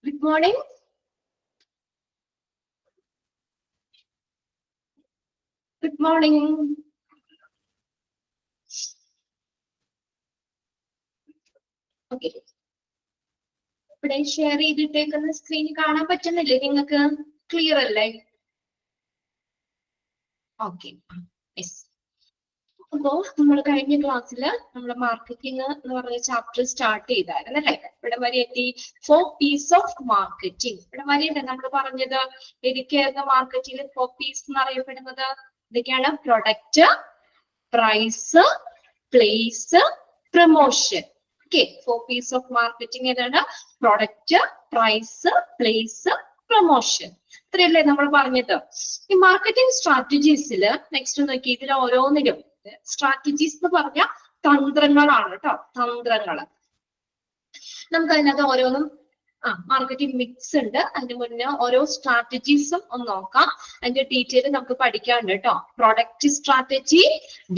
Good morning. Good morning. Okay. ഇവിടെ share ചെയ്തിട്ടേക്കുന്ന screen കാണാൻ പറ്റുന്നില്ലേ നിങ്ങൾക്ക്? ക്ലിയർ അല്ലേ? ഓക്കെ. യെസ്. അപ്പോ നമ്മൾ കഴിഞ്ഞ ക്ലാസ്സിൽ നമ്മൾ മാർക്കറ്റിംഗ് എന്ന് പറഞ്ഞ ചാപ്റ്റർ സ്റ്റാർട്ട് ചെയ്തായിരുന്നു അല്ലേ? ഇവിടെ വരെ എത്തി 4 P's ഓഫ് മാർക്കറ്റിംഗ്. ഇവിടെ വരെയല്ലേ നമ്മൾ പറഞ്ഞത് ഏതൊക്കെയായിരുന്നു മാർക്കറ്റിംഗിൽ 4 P's എന്ന് അറിയപ്പെടുന്നത്? ഇതൊക്കെയാണ് product, price, place, promotion. Okay, 4 P's of marketing ഏതാണ്? Product, price, place, promotion. ഇത്രയല്ലേ നമ്മൾ പറഞ്ഞത്. ഈ മാർക്കറ്റിംഗ് സ്ട്രാറ്റജീസിൽ നെക്സ്റ്റ് നോക്കി, ഇതിൽ ഓരോന്നിലും സ്ട്രാറ്റജീസ് എന്ന് പറഞ്ഞ തന്ത്രങ്ങളാണ് കേട്ടോ, തന്ത്രങ്ങൾ. നമുക്ക് അതിനകത്ത് ഓരോന്നും മാർക്കറ്റിംഗ് മിക്സ് ഉണ്ട്. അതിന് മുന്നേ ഓരോ സ്ട്രാറ്റജീസും ഒന്ന് നോക്കാം. അതിന്റെ ഡീറ്റെയിൽ നമുക്ക് പഠിക്കാനുണ്ട് കേട്ടോ. Product strategy,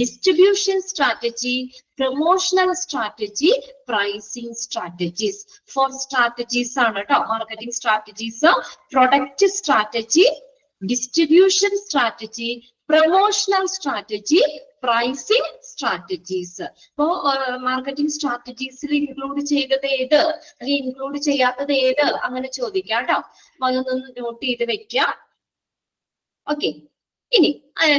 distribution strategy, promotional strategy, pricing strategies. 4 strategies ആണ് കേട്ടോ marketing strategies. Product strategy, distribution strategy, promotional strategy, pricing strategies. അപ്പോ മാർക്കറ്റിംഗ് സ്ട്രാറ്റജീസിൽ ഇൻക്ലൂഡ് ചെയ്തത് ഏത്, അല്ലെങ്കിൽ ഇൻക്ലൂഡ് ചെയ്യാത്തത് ഏത്, അങ്ങനെ ചോദിക്കാം കേട്ടോ. അതൊന്ന് നോട്ട് ചെയ്ത് വെക്കാം. ഓക്കെ, ഇനി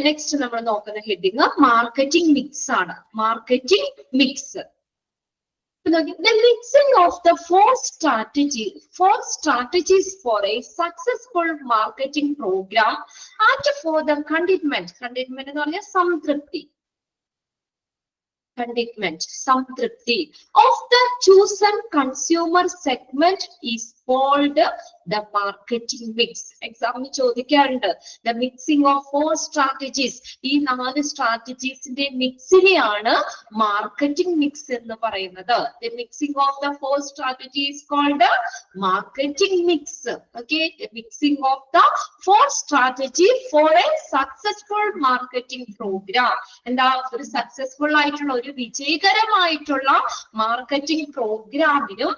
നെക്സ്റ്റ് നമ്മൾ നോക്കുന്ന ഹെഡിങ് മാർക്കറ്റിംഗ് മിക്സ് ആണ്. Marketing mix. The mixing of the 4 strategies for a successful marketing program and for the contentment എന്ന് പറഞ്ഞാൽ സംതൃപ്തി, സംതൃപ്തി of the chosen consumer segment is called the marketing mix. എക്സാമിന് ചോദിക്കാറുണ്ട് the mixing of 4 strategies. ഈ 4 സ്ട്രാറ്റജീസിന്റെ മിക്സിനെയാണ് marketing mix എന്ന് പറയുന്നത്. The mixing of the 4 strategies is called marketing mix. Okay, the mixing of the 4 strategy for a successful marketing program. എന്താ ഒരു successful ആയിട്ടുള്ള ഒരു വിജയകരമായിട്ടുള്ള മാർക്കറ്റിംഗ് പ്രോഗ്രാമിനും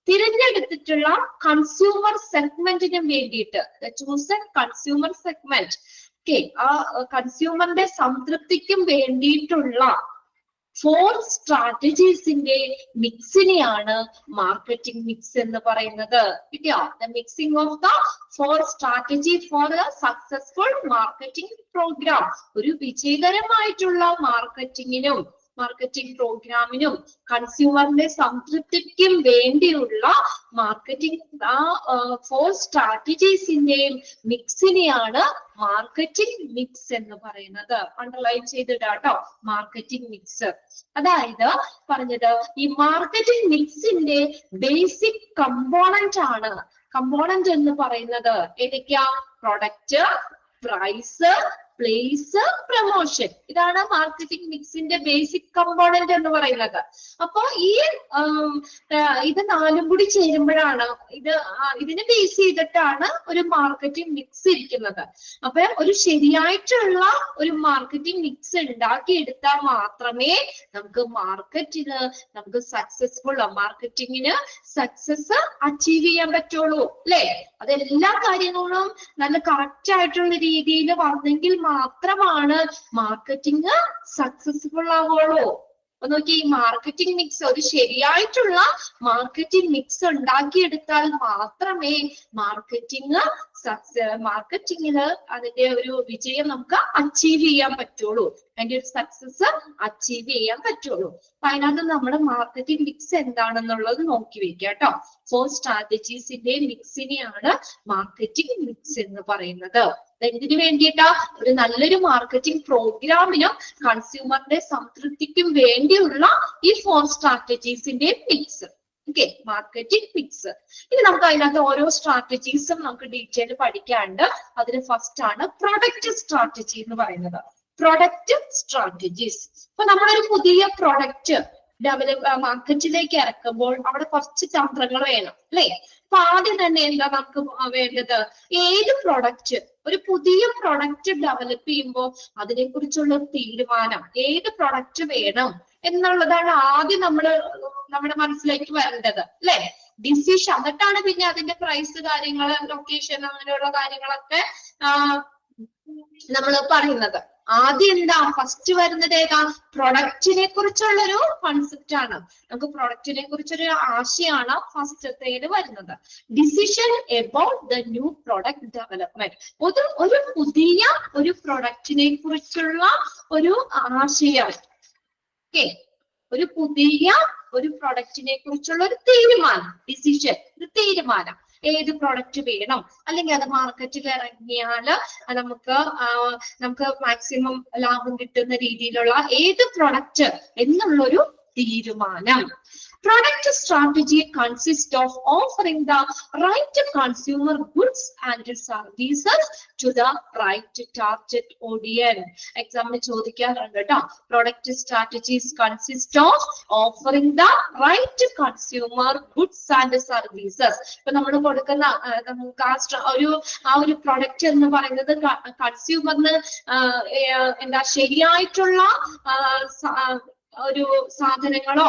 തിരഞ്ഞെടുത്തിട്ടുള്ള കൺസ്യൂമർ സെഗ്മെന്റിനും വേണ്ടിയിട്ട് ചൂസൺ കൺസ്യൂമർ സെഗ്മെന്റ്. ഓക്കെ, ആ കൺസ്യൂമറിന്റെ സംതൃപ്തിക്കും വേണ്ടിയിട്ടുള്ള 4 സ്ട്രാറ്റജീസിന്റെ മിക്സിനെയാണ് മാർക്കറ്റിംഗ് മിക്സ് എന്ന് പറയുന്നത്. കിട്ടിയോ? The mixing of the 4 strategy for a successful marketing program. ഒരു വിജയകരമായിട്ടുള്ള മാർക്കറ്റിംഗ് പ്രോഗ്രാമിനും കൺസ്യൂമറിന്റെ സംതൃപ്തിക്കും വേണ്ടിയുള്ള മാർക്കറ്റിംഗ് 4 സ്ട്രാറ്റജീസിന്റെയും മിക്സിനെയാണ് മാർക്കറ്റിംഗ് മിക്സ് എന്ന് പറയുന്നത്. അണ്ടർലൈൻ ചെയ്തിടാട്ടോ, മാർക്കറ്റിംഗ് മിക്സ്. അതായത് പറഞ്ഞത് ഈ മാർക്കറ്റിംഗ് മിക്സിന്റെ ബേസിക് കമ്പോണന്റ് ആണ്. കമ്പോണന്റ് എന്ന് പറയുന്നത് ഏതൊക്കെയാ? Product, price, place, promotion. ഇതാണ് മാർക്കറ്റിംഗ് മിക്സിന്റെ ബേസിക് കമ്പോണന്റ് എന്ന് പറയുന്നത്. അപ്പൊ ഇത് 4ഉം കൂടി ചേരുമ്പോഴാണ് ഇതിനെ ബേസ് ചെയ്തിട്ടാണ് ഒരു മാർക്കറ്റിംഗ് മിക്സ് ഇരിക്കുന്നത്. അപ്പൊ ഒരു ശരിയായിട്ടുള്ള ഒരു മാർക്കറ്റിംഗ് മിക്സ് ഉണ്ടാക്കിയെടുത്താൽ മാത്രമേ നമുക്ക് സക്സസ്ഫുൾ മാർക്കറ്റിംഗിന് സക്സസ് അച്ചീവ് ചെയ്യാൻ പറ്റുള്ളൂ അല്ലെ? അതെല്ലാ കാര്യങ്ങളും നല്ല കറക്റ്റ് ആയിട്ടുള്ള രീതിയിൽ വന്നെങ്കിൽ മാത്രമാണ് മാർക്കറ്റിംഗ് സക്സസ്ഫുൾ ആവുള്ളൂ. അപ്പൊ നോക്കി, ഈ മാർക്കറ്റിംഗ് മിക്സ് ഒരു ശരിയായിട്ടുള്ള മാർക്കറ്റിംഗ് മിക്സ് ഉണ്ടാക്കിയെടുത്താൽ മാത്രമേ മാർക്കറ്റിംഗില് അതിന്റെ ഒരു വിജയം നമുക്ക് അച്ചീവ് ചെയ്യാൻ പറ്റുള്ളൂ, അതിന്റെ ഒരു സക്സസ് അച്ചീവ് ചെയ്യാൻ പറ്റുള്ളൂ. അപ്പൊ അതിനകത്ത് നമ്മുടെ മാർക്കറ്റിംഗ് മിക്സ് എന്താണെന്നുള്ളത് നോക്കി വെക്കാം കേട്ടോ. 4 സ്ട്രാറ്റജീസിന്റെ മിക്സിനെയാണ് മാർക്കറ്റിംഗ് മിക്സ് എന്ന് പറയുന്നത്. എന്തിനു വേണ്ടിയിട്ടാ? ഒരു നല്ലൊരു മാർക്കറ്റിംഗ് പ്രോഗ്രാമിനും കൺസ്യൂമറിന്റെ സംതൃപ്തിക്കും വേണ്ടിയുള്ള ഈ 4 സ്ട്രാറ്റജീസിന്റെ മിക്സ്. Okay, marketing mix. ഇനി നമുക്ക് അതിനകത്ത് ഓരോ സ്ട്രാറ്റജീസും നമുക്ക് ഡീറ്റെയിൽ പഠിക്കാനുണ്ട്. അതിന് ഫസ്റ്റ് ആണ് പ്രൊഡക്റ്റ് സ്ട്രാറ്റജി എന്ന് പറയുന്നത്. Product strategies. അപ്പൊ നമ്മളൊരു പുതിയ പ്രൊഡക്റ്റ് മാർക്കറ്റിലേക്ക് ഇറക്കുമ്പോൾ അവിടെ കുറച്ച് തന്ത്രങ്ങൾ വേണം അല്ലെ? അപ്പൊ ആദ്യം തന്നെ എന്താ നമുക്ക് വേണ്ടത്? ഏത് പ്രൊഡക്റ്റ്, ഒരു പുതിയ പ്രൊഡക്റ്റ് ഡെവലപ്പ് ചെയ്യുമ്പോൾ അതിനെ കുറിച്ചുള്ള തീരുമാനം, ഏത് പ്രൊഡക്റ്റ് വേണം എന്നുള്ളതാണ് ആദ്യം നമ്മുടെ മനസ്സിലേക്ക് വരേണ്ടത് അല്ലെ? ഡിസിഷൻ, എന്നിട്ടാണ് പിന്നെ അതിന്റെ പ്രൈസ് കാര്യങ്ങൾ, ലൊക്കേഷൻ, അങ്ങനെയുള്ള കാര്യങ്ങളൊക്കെ നമ്മൾ പറയുന്നത്. ആദ്യം എന്താ ഫസ്റ്റ് വരുന്നത് ഏതാ? പ്രൊഡക്റ്റിനെ കുറിച്ചുള്ളൊരു കോൺസെപ്റ്റ് ആണ്. നമുക്ക് പ്രൊഡക്റ്റിനെ കുറിച്ചൊരു ആശയമാണ് ഫസ്റ്റത്തേത് വരുന്നത്. Decision about the new product development, ഒരു പുതിയ ഒരു പ്രൊഡക്റ്റിനെ കുറിച്ചുള്ള ഒരു ആശയം. ഓക്കെ, ഒരു പുതിയ ഒരു പ്രൊഡക്റ്റിനെ കുറിച്ചുള്ള ഒരു തീരുമാനം, ഡിസിഷൻ, ഒരു തീരുമാനം. ഏത് പ്രൊഡക്റ്റ് വേണം, അല്ലെങ്കിൽ അത് മാർക്കറ്റിൽ ഇറങ്ങിയാൽ നമുക്ക് മാക്സിമം ലാഭം കിട്ടുന്ന രീതിയിലുള്ള ഏത് പ്രൊഡക്റ്റ് എന്നുള്ളൊരു തീരുമാനം. Product strategy consists of offering the right consumer goods and services to the right target audience. Example ചോദിക്കാറുണ്ട് കേട്ടോ. Product strategies consist of offering the right consumer goods and services. ഇപ്പൊ നമ്മൾ കൊടുക്കുന്ന നമുക്ക് ആ ഒരു പ്രൊഡക്റ്റ് എന്ന് പറയുന്നത് കൺസ്യൂമറിന് എന്താ ശരിയായിട്ടുള്ള ഒരു സാധനങ്ങളോ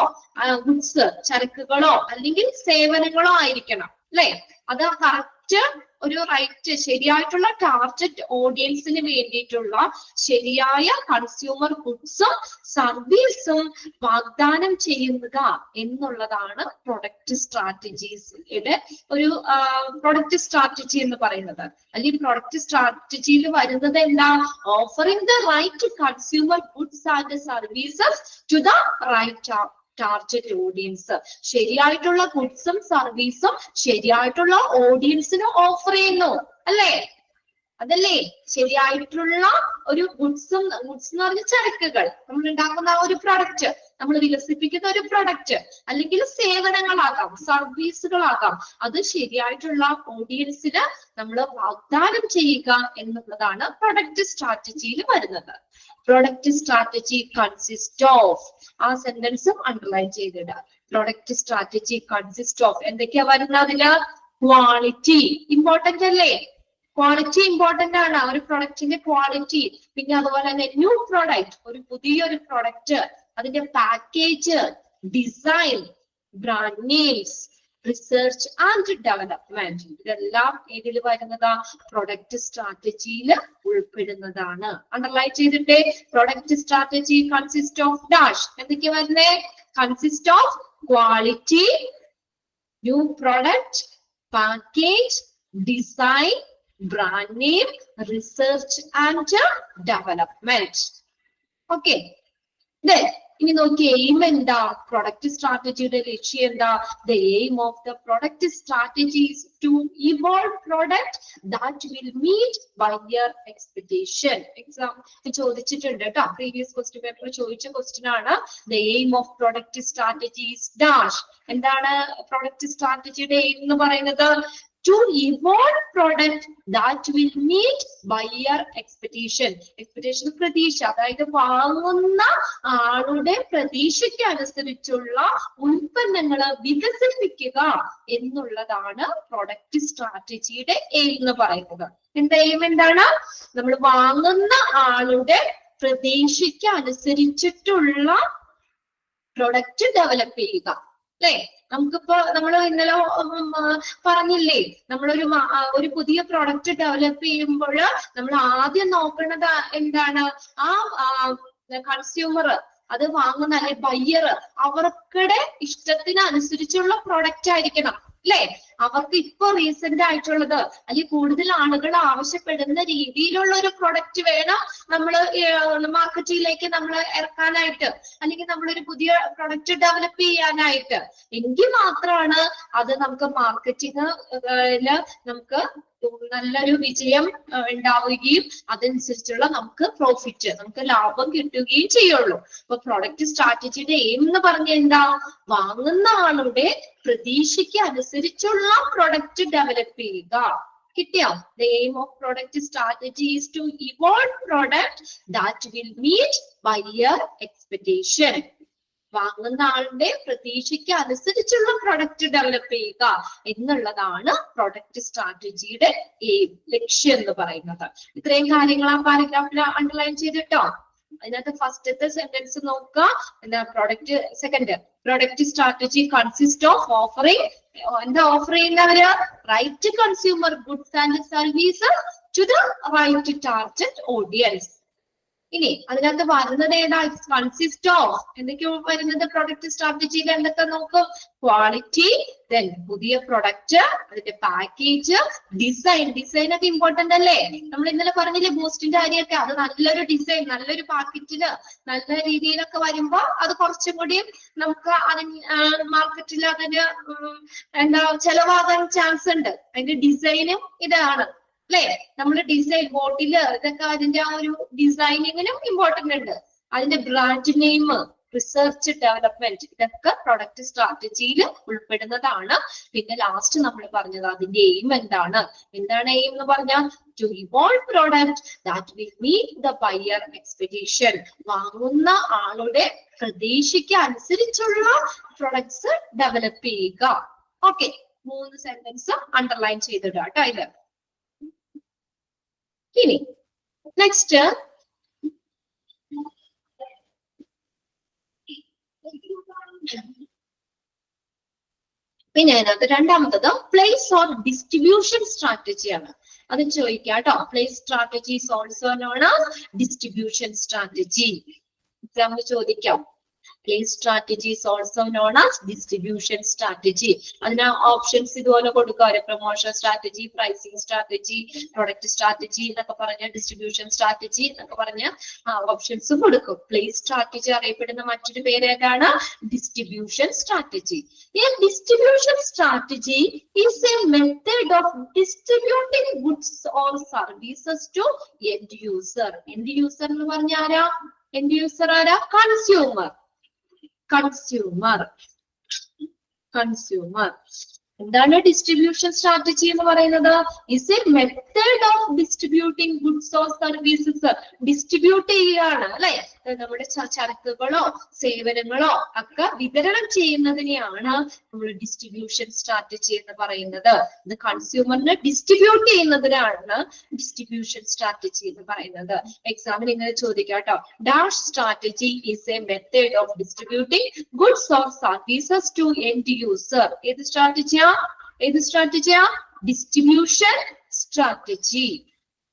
ഗുഡ്സ്, ചരക്കുകളോ അല്ലെങ്കിൽ സേവനങ്ങളോ ആയിരിക്കണം, അല്ലെ? അത് കറക്റ്റ് ഒരു റൈറ്റ്, ശരിയായിട്ടുള്ള ടാർഗറ്റ് ഓഡിയൻസിന് വേണ്ടിയിട്ടുള്ള ശരിയായ കൺസ്യൂമർ ഗുഡ്സും സർവീസും വാഗ്ദാനം ചെയ്യുക എന്നുള്ളതാണ് പ്രൊഡക്റ്റ് സ്ട്രാറ്റജീസിന്റെ ഒരു പ്രൊഡക്റ്റ് സ്ട്രാറ്റജി എന്ന് പറയുന്നത്. അല്ലെങ്കിൽ പ്രൊഡക്റ്റ് സ്ട്രാറ്റജിയിൽ വരുന്നത് എന്താ? Offering the right consumer goods and services to the right target audience. ശരിയായിട്ടുള്ള ഗുഡ്സും സർവീസും ശരിയായിട്ടുള്ള ഓഡിയൻസിന് ഓഫർ ചെയ്യുന്നു, അല്ലേ? അതല്ലേ ശരിയായിട്ടുള്ള ഒരു ഗുഡ്സ് എന്ന് പറഞ്ഞ ചരക്കുകൾ, നമ്മൾ ഉണ്ടാക്കുന്ന ഒരു പ്രൊഡക്റ്റ്, നമ്മൾ വികസിപ്പിക്കുന്ന ഒരു പ്രൊഡക്റ്റ്, അല്ലെങ്കിൽ സേവനങ്ങളാകാം, സർവീസുകളാകാം, അത് ശരിയായിട്ടുള്ള ഓഡിയൻസിന് നമ്മൾ വാഗ്ദാനം ചെയ്യുക എന്നുള്ളതാണ് പ്രൊഡക്റ്റ് സ്ട്രാറ്റജിയിൽ വരുന്നത്. പ്രൊഡക്റ്റ് സ്ട്രാറ്റജി കൺസിസ്റ്റ് ഓഫ്, ആ സെന്റൻസും അണ്ടർലൈൻ ചെയ്തിടുക. പ്രൊഡക്റ്റ് സ്ട്രാറ്റജി കൺസിസ്റ്റ് ഓഫ് എന്തൊക്കെയാ വരുന്നത്? അതില് ക്വാളിറ്റി ഇമ്പോർട്ടന്റ് അല്ലേ? ക്വാളിറ്റി ഇമ്പോർട്ടന്റ് ആണ്, ഒരു പ്രൊഡക്റ്റിന്റെ ക്വാളിറ്റി. പിന്നെ അതുപോലെ തന്നെ ന്യൂ പ്രൊഡക്റ്റ്, ഒരു പുതിയൊരു പ്രൊഡക്റ്റ്, അതിന്റെ package, design, brand names, research and development, ഇതെല്ലാം ഇതിൽ വരുന്നതാ പ്രൊഡക്റ്റ് സ്ട്രാറ്റജിയിൽ ഉൾപ്പെടുന്നതാണ്. അണ്ടർലൈൻ ചെയ്തിട്ട് product strategy consist of dash എന്തൊക്കെയാ വരുന്നേ? Consist of quality, new product, package, design, brand name, research and development. Okay, ഇനി നോക്കി എയിം എന്താ? പ്രൊഡക്റ്റ് സ്ട്രാറ്റജിയുടെ ലക്ഷ്യം എന്താ? The aim of the product strategy is to evolve product that will meet buyer expectation. Exam ചോദിച്ചിട്ടുണ്ട് കേട്ടോ, previous question പേപ്പറിൽ ചോദിച്ച ക്വസ്റ്റ്യൻ ആണ്. The aim of product strategy is dash. എന്താണ് പ്രൊഡക്റ്റ് സ്ട്രാറ്റജിയുടെ എയിം എന്ന് പറയുന്നത്? To evolve product that will meet buyer expectation. Expectation പ്രതീക്ഷ, അതായത് വാങ്ങുന്ന ആളുടെ പ്രതീക്ഷയ്ക്ക് അനുസരിച്ചുള്ള ഉൽപ്പന്നങ്ങൾ വികസിപ്പിക്കുക എന്നുള്ളതാണ് പ്രൊഡക്റ്റ് സ്ട്രാറ്റജിയുടെ എയിം എന്ന് പറയുന്നത്. എന്താ എയിം? എന്താണ്? നമ്മൾ വാങ്ങുന്ന ആളുടെ പ്രതീക്ഷയ്ക്ക് അനുസരിച്ചിട്ടുള്ള പ്രൊഡക്റ്റ് ഡെവലപ്പ് ചെയ്യുക, അല്ലേ? നമുക്കിപ്പോ നമ്മൾ ഇന്നലെ പറഞ്ഞില്ലേ, നമ്മളൊരു പുതിയ പ്രൊഡക്റ്റ് ഡെവലപ്പ് ചെയ്യുമ്പോൾ നമ്മൾ ആദ്യം നോക്കുന്നത് എന്താണ്? ആ കൺസ്യൂമർ, അത് വാങ്ങുന്ന അല്ലെ ബയ്യർ, അവർക്കുടെ ഇഷ്ടത്തിന് അനുസരിച്ചുള്ള പ്രൊഡക്റ്റ് ആയിരിക്കണം, അല്ലെ? അവർക്ക് ഇപ്പൊ റീസെന്റ് ആയിട്ടുള്ളത് അല്ലെങ്കിൽ കൂടുതൽ ആളുകൾ ആവശ്യപ്പെടുന്ന രീതിയിലുള്ള ഒരു പ്രൊഡക്റ്റ് വേണം നമ്മൾ മാർക്കറ്റിലേക്ക് നമ്മൾ ഇറക്കാനായിട്ട്, അല്ലെങ്കിൽ നമ്മളൊരു പുതിയ പ്രൊഡക്റ്റ് ഡെവലപ്പ് ചെയ്യാനായിട്ട്. എങ്കിൽ മാത്രമാണ് അത് നമുക്ക് മാർക്കറ്റിംഗില് നമുക്ക് നല്ലൊരു വിജയം ഉണ്ടാവുകയും അതനുസരിച്ചുള്ള നമുക്ക് പ്രോഫിറ്റ്, നമുക്ക് ലാഭം കിട്ടുകയും ചെയ്യുള്ളൂ. അപ്പൊ പ്രൊഡക്റ്റ് സ്ട്രാറ്റജിയുടെ എയിം എന്ന് പറഞ്ഞ എന്താ? വാങ്ങുന്ന ആളുടെ പ്രതീക്ഷയ്ക്ക് അനുസരിച്ചുള്ള പ്രൊഡക്റ്റ് ഡെവലപ്പ് ചെയ്യുക. കിട്ടിയോ? The aim of product strategy is to evolve product that will meet buyer expectation. വാങ്ങുന്ന ആളുടെ പ്രതീക്ഷയ്ക്ക് അനുസരിച്ചുള്ള പ്രൊഡക്റ്റ് ഡെവലപ്പ് ചെയ്യുക എന്നുള്ളതാണ് പ്രൊഡക്റ്റ് സ്ട്രാറ്റജിയുടെ ലക്ഷ്യം എന്ന് പറയുന്നത്. ഇത്രയും കാര്യങ്ങൾ ആ പാരഗ്രാഫിൽ അണ്ടർലൈൻ ചെയ്തിട്ടോ. അതിനകത്ത് ഫസ്റ്റത്തെ സെന്റൻസ് നോക്കുക. എന്താ product, second product strategy consist of offering, എന്താ ഓഫർ ചെയ്യുന്നവര് right consumer goods and services to the right target audience. ഇനി അതിനകത്ത് വരുന്നത് ഏതാ? കൺസിസ്റ്റ് ഓഫ് എന്തൊക്കെയോ വരുന്നത് പ്രൊഡക്റ്റ് സ്ട്രാറ്റജിയിൽ എന്തൊക്കെ നോക്കും? ക്വാളിറ്റി, ദെൻ പുതിയ പ്രൊഡക്റ്റ്, അതിന്റെ പാക്കേജ്, ഡിസൈൻ. ഡിസൈൻ ഒക്കെ ഇമ്പോർട്ടന്റ് അല്ലേ? നമ്മൾ ഇന്നലെ പറഞ്ഞില്ലേ ബൂസ്റ്റിന്റെ കാര്യമൊക്കെ, അത് നല്ലൊരു ഡിസൈൻ, നല്ലൊരു പാക്കറ്റില് നല്ല രീതിയിലൊക്കെ വരുമ്പോ അത് കുറച്ചും കൂടി നമുക്ക് അതിന് മാർക്കറ്റിൽ അതിന് എന്താ ചെലവാകാൻ ചാൻസ് ഉണ്ട്. അതിന്റെ ഡിസൈനും ഇതാണ് അല്ലെ? നമ്മുടെ ഡിസൈൻ ബോട്ടില് ഇതൊക്കെ അതിന്റെ ആ ഒരു ഡിസൈനിങ്ങിനും ഇമ്പോർട്ടന്റ് ഉണ്ട്. അതിന്റെ ബ്രാൻഡ് നെയിം, റിസർച്ച് ഡെവലപ്മെന്റ്, ഇതൊക്കെ പ്രൊഡക്റ്റ് സ്ട്രാറ്റജിയിൽ ഉൾപ്പെടുന്നതാണ്. പിന്നെ ലാസ്റ്റ് നമ്മൾ പറഞ്ഞത് അതിന്റെ എയിം എന്താണ്? എന്താണ് എയിം എന്ന് പറഞ്ഞാൽ to evolve product that will meet the buyer expectation. വാങ്ങുന്ന ആളുടെ പ്രതീക്ഷയ്ക്ക് അനുസരിച്ചുള്ള പ്രൊഡക്ട്സ് ഡെവലപ്പ് ചെയ്യുക. ഓക്കെ, 3 സെന്റൻസ് അണ്ടർലൈൻ ചെയ്തിടുക കേട്ടോ ഇത്. ഇനി നെക്സ്റ്റ് പിന്നെ അതിനകത്ത് രണ്ടാമത്തത് പ്ലേസ് ഓർ ഡിസ്ട്രിബ്യൂഷൻ സ്ട്രാറ്റജിയാണ്. അത് ചോദിക്കാം കേട്ടോ. Place strategy is also known as distribution strategy. എക്സാമിന് ചോദിക്കാം. Place strategy is also known as distribution strategy. അതിന് ഓപ്ഷൻസ് ഇതുപോലെ കൊടുക്കുക. Promotion strategy, pricing strategy, product strategy എന്നൊക്കെ പറഞ്ഞ ഡിസ്ട്രിബ്യൂഷൻ സ്ട്രാറ്റജി എന്നൊക്കെ പറഞ്ഞ ഓപ്ഷൻസ് കൊടുക്കും. പ്ലേസ് സ്ട്രാറ്റജി അറിയപ്പെടുന്ന മറ്റൊരു പേര് ഏതാണ്? Distribution strategy. Distribution strategy is a method of distributing goods or services to end user. End user എന്ന് പറഞ്ഞ ആരാ? End user ആരാ? കൺസ്യൂമർ. കൺസ്യൂമർ. എന്താണ് ഡിസ്ട്രിബ്യൂഷൻ സ്ട്രാറ്റജി എന്ന് പറയുന്നത്? Is A method of distributing goods or services. Distribute ചെയ്യുകയാണ് അല്ലെ? നമ്മുടെ ചരക്കുകളോ സേവനങ്ങളോ ഒക്കെ വിതരണം ചെയ്യുന്നതിനെയാണ് നമ്മൾ ഡിസ്ട്രിബ്യൂഷൻ സ്ട്രാറ്റജി എന്ന് പറയുന്നത്. ഇത് കൺസ്യൂമറിന് ഡിസ്ട്രിബ്യൂട്ട് ചെയ്യുന്നതിനാണ് ഡിസ്ട്രിബ്യൂഷൻ സ്ട്രാറ്റജി എന്ന് പറയുന്നത്. എക്സാമിന് ഇങ്ങനെ ചോദിക്കാം കേട്ടോ. Dash strategy is a method of distributing goods or services to end user. ഏത് സ്ട്രാറ്റജിയാ? ഏത് സ്ട്രാറ്റജിയാ? Distribution strategy.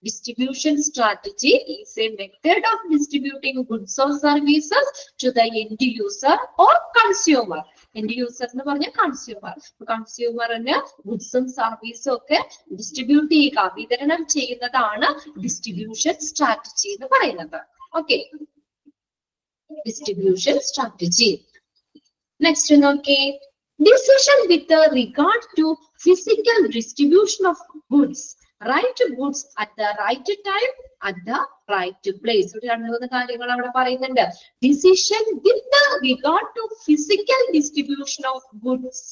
Distribution strategy is a method of distributing goods or services to the end user or consumer. End user എന്ന് പറഞ്ഞ consumer. കൺസ്യൂമറിന് ഗുഡ്സും സർവീസും ഒക്കെ distribute ചെയ്യുക, വിതരണം ചെയ്യുന്നതാണ് ഡിസ്ട്രിബ്യൂഷൻ സ്ട്രാറ്റജി എന്ന് പറയുന്നത്. Okay, distribution strategy. നെക്സ്റ്റ് നോക്കേ. Decision with regard to physical distribution of goods. Right goods at the right time at the right place. ഒരു 2-3 കാര്യങ്ങൾ അവിടെ പറയുന്നുണ്ട്. Decision with regard to physical distribution of goods.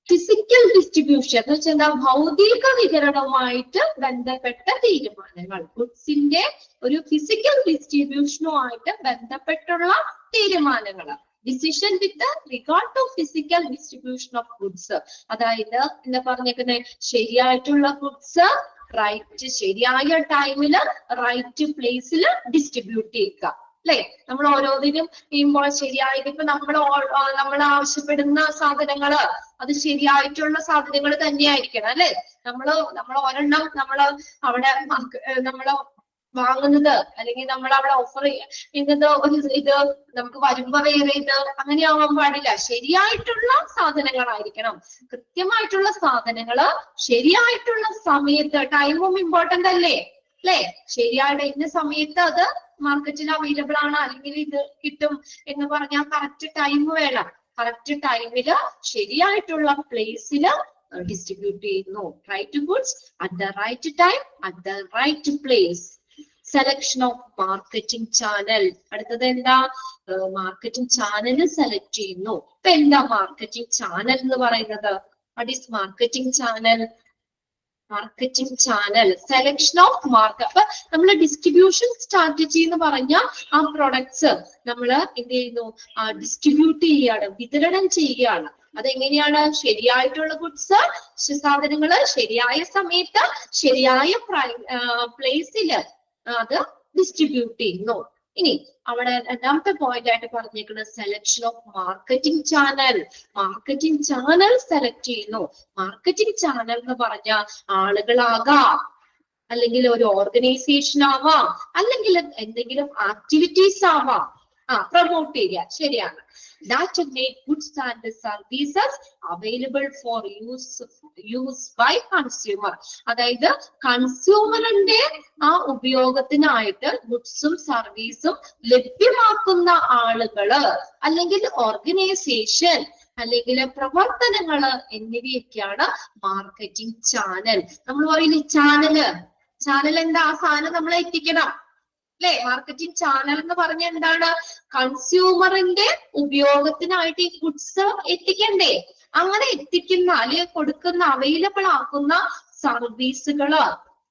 Physical distribution എന്ന് വെച്ചാൽ എന്താ? ഭൗതിക വിതരണവുമായിട്ട് ബന്ധപ്പെട്ട തീരുമാനങ്ങൾ. ഗുഡ്സിന്റെ ഒരു ഫിസിക്കൽ ഡിസ്ട്രിബ്യൂഷനുമായിട്ട് ബന്ധപ്പെട്ടുള്ള തീരുമാനങ്ങൾ. Decision with regard to physical distribution of goods. അതായത് എന്താ പറഞ്ഞേക്കുന്നത്? ശരിയായിട്ടുള്ള ഗുഡ്സ് റൈറ്റ് ശരിയായ ടൈമില് റൈറ്റ് പ്ലേസിൽ ഡിസ്ട്രിബ്യൂട്ട് ചെയ്യുക അല്ലെ? നമ്മൾ ഓരോന്നിനും ചെയ്യുമ്പോൾ ശരിയായത് ഇപ്പൊ നമ്മൾ ആവശ്യപ്പെടുന്ന സാധനങ്ങള് അത് ശരിയായിട്ടുള്ള സാധനങ്ങൾ തന്നെയായിരിക്കണം അല്ലെ? നമ്മൾ ഒരെണ്ണം അവിടെ വാങ്ങുന്നത് അല്ലെങ്കിൽ നമ്മൾ അവിടെ ഓഫർ ചെയ്യുന്നത് ഇത് നമുക്ക് വരുമ്പോ വേറെ ഇത് അങ്ങനെയാവാൻ പാടില്ല. ശരിയായിട്ടുള്ള സാധനങ്ങളായിരിക്കണം. കൃത്യമായിട്ടുള്ള സാധനങ്ങള് ശരിയായിട്ടുള്ള സമയത്ത്. ടൈമും ഇമ്പോർട്ടന്റ് അല്ലേ? ശരിയായിട്ട് ഇന്ന സമയത്ത് അത് മാർക്കറ്റിൽ അവൈലബിൾ ആണ് അല്ലെങ്കിൽ ഇത് കിട്ടും എന്ന് പറഞ്ഞാൽ കറക്റ്റ് ടൈം വേണം. കറക്റ്റ് ടൈമില് ശരിയായിട്ടുള്ള പ്ലേസില് ഡിസ്ട്രിബ്യൂട്ട് ചെയ്യുന്നു. Right goods at the right time at the right place. Selection of marketing channel. അടുത്തത് എന്താ? മാർക്കറ്റിംഗ് ചാനൽ സെലക്ട് ചെയ്യുന്നു. ഇപ്പൊ എന്താ മാർക്കറ്റിംഗ് ചാനൽ എന്ന് പറയുന്നത്? What is marketing channel? Marketing channel, selection of market. അപ്പൊ നമ്മൾ ഡിസ്ട്രിബ്യൂഷൻ സ്ട്രാറ്റജി എന്ന് പറഞ്ഞ ആ പ്രൊഡക്ട്സ് നമ്മൾ എന്ത് ചെയ്യുന്നു? ഡിസ്ട്രിബ്യൂട്ട് ചെയ്യുകയാണ്, വിതരണം ചെയ്യുകയാണ്. അതെങ്ങനെയാണ്? ശരിയായിട്ടുള്ള ഗുഡ്സ്, സാധനങ്ങള് ശരിയായ സമയത്ത് ശരിയായ പ്ലേസില് അത് ഡിസ്ട്രിബ്യൂട്ട് ചെയ്യുന്നു. ഇനി അവിടെ രണ്ടാമത്തെ പോയിന്റ് ആയിട്ട് പറഞ്ഞേക്കുന്നത് selection of marketing channel. Marketing channel select ചെയ്യുന്നു. മാർക്കറ്റിംഗ് ചാനൽ എന്ന് പറഞ്ഞ ആളുകളാകാം, അല്ലെങ്കിൽ ഒരു ഓർഗനൈസേഷൻ ആവാം, അല്ലെങ്കിൽ എന്തെങ്കിലും ആക്ടിവിറ്റീസ് ആവാം. പ്രൊമോട്ട് ചെയ്യുക, ശരിയാണ്. That make goods and services available for use by consumer. അതായത് കൺസ്യൂമറിന്റെ ആ ഉപയോഗത്തിനായിട്ട് ഗുഡ്സും സർവീസും ലഭ്യമാക്കുന്ന ആളുകള്, അല്ലെങ്കിൽ ഓർഗനൈസേഷൻ, അല്ലെങ്കിൽ പ്രവർത്തനങ്ങള് എന്നിവയൊക്കെയാണ് മാർക്കറ്റിംഗ് ചാനൽ. നമ്മൾ പറയുന്നത് ചാനൽ എന്താ? ആ സാധനം നമ്മളെ എത്തിക്കണം അല്ലെ? മാർക്കറ്റിംഗ് ചാനൽ എന്ന് പറഞ്ഞ എന്താണ്? കൺസ്യൂമറിന്റെ ഉപയോഗത്തിനായിട്ട് ഈ ഗുഡ്സ് എത്തിക്കണ്ടേ? അങ്ങനെ എത്തിക്കുന്ന അല്ലെങ്കിൽ കൊടുക്കുന്ന, അവൈലബിൾ ആക്കുന്ന സർവീസുകള്,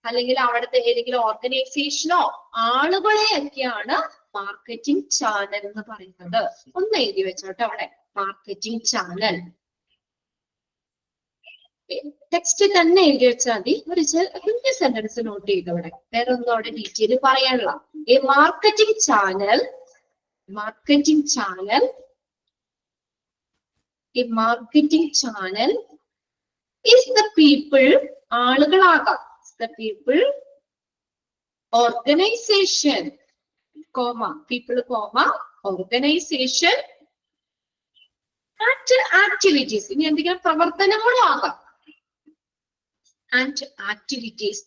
അല്ലെങ്കിൽ അവിടുത്തെ ഏതെങ്കിലും ഓർഗനൈസേഷനോ ആളുകളെയൊക്കെയാണ് മാർക്കറ്റിംഗ് ചാനൽ എന്ന് പറയുന്നത്. ഒന്ന് എഴുതി വെച്ചോട്ടെ അവിടെ, മാർക്കറ്റിംഗ് ചാനൽ. ടെക്സ്റ്റ് തന്നെ എഴുതി വെച്ചാൽ മതി. ഒരു കുഞ്ഞു സെന്റൻസ് നോട്ട് ചെയ്തവിടെ, വേറെ ഒന്നും അവിടെ ഡീറ്റെയിൽ പറയാനുള്ള. A marketing channel, A marketing channel is the people, ആളുകളാകാം, the people, organization, people, organization and activities. ഇനി എന്തെങ്കിലും പ്രവർത്തനങ്ങളും ആകാം. And activities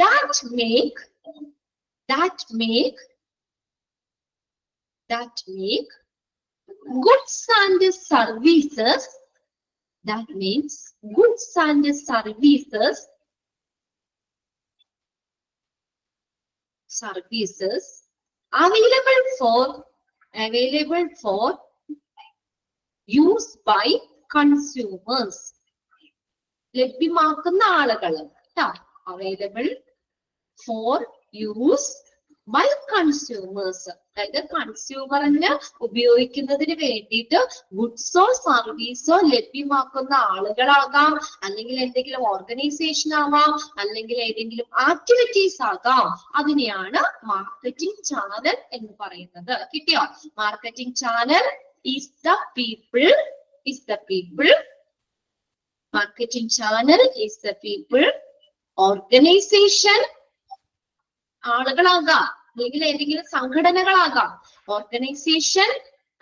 that make goods and services, that means goods and services available for use by consumers. ലഭ്യമാക്കുന്ന ആളുകൾ, available for use by consumers. അതായത് കൺസ്യൂമറിന് ഉപയോഗിക്കുന്നതിന് വേണ്ടിയിട്ട് ഗുഡ്സോ സർവീസോ ലഭ്യമാക്കുന്ന ആളുകളാകാം, അല്ലെങ്കിൽ എന്തെങ്കിലും ഓർഗനൈസേഷൻ ആവാം, അല്ലെങ്കിൽ ഏതെങ്കിലും ആക്ടിവിറ്റീസ് ആകാം. അതിനെയാണ് മാർക്കറ്റിംഗ് ചാനൽ എന്ന് പറയുന്നത്. കിട്ടിയോ? Marketing channel is the people. Marketing channel is the people, organization, ആളുകളാകാം, അല്ലെങ്കിൽ ഏതെങ്കിലും സംഘടനകളാകാം, ഓർഗനൈസേഷൻ,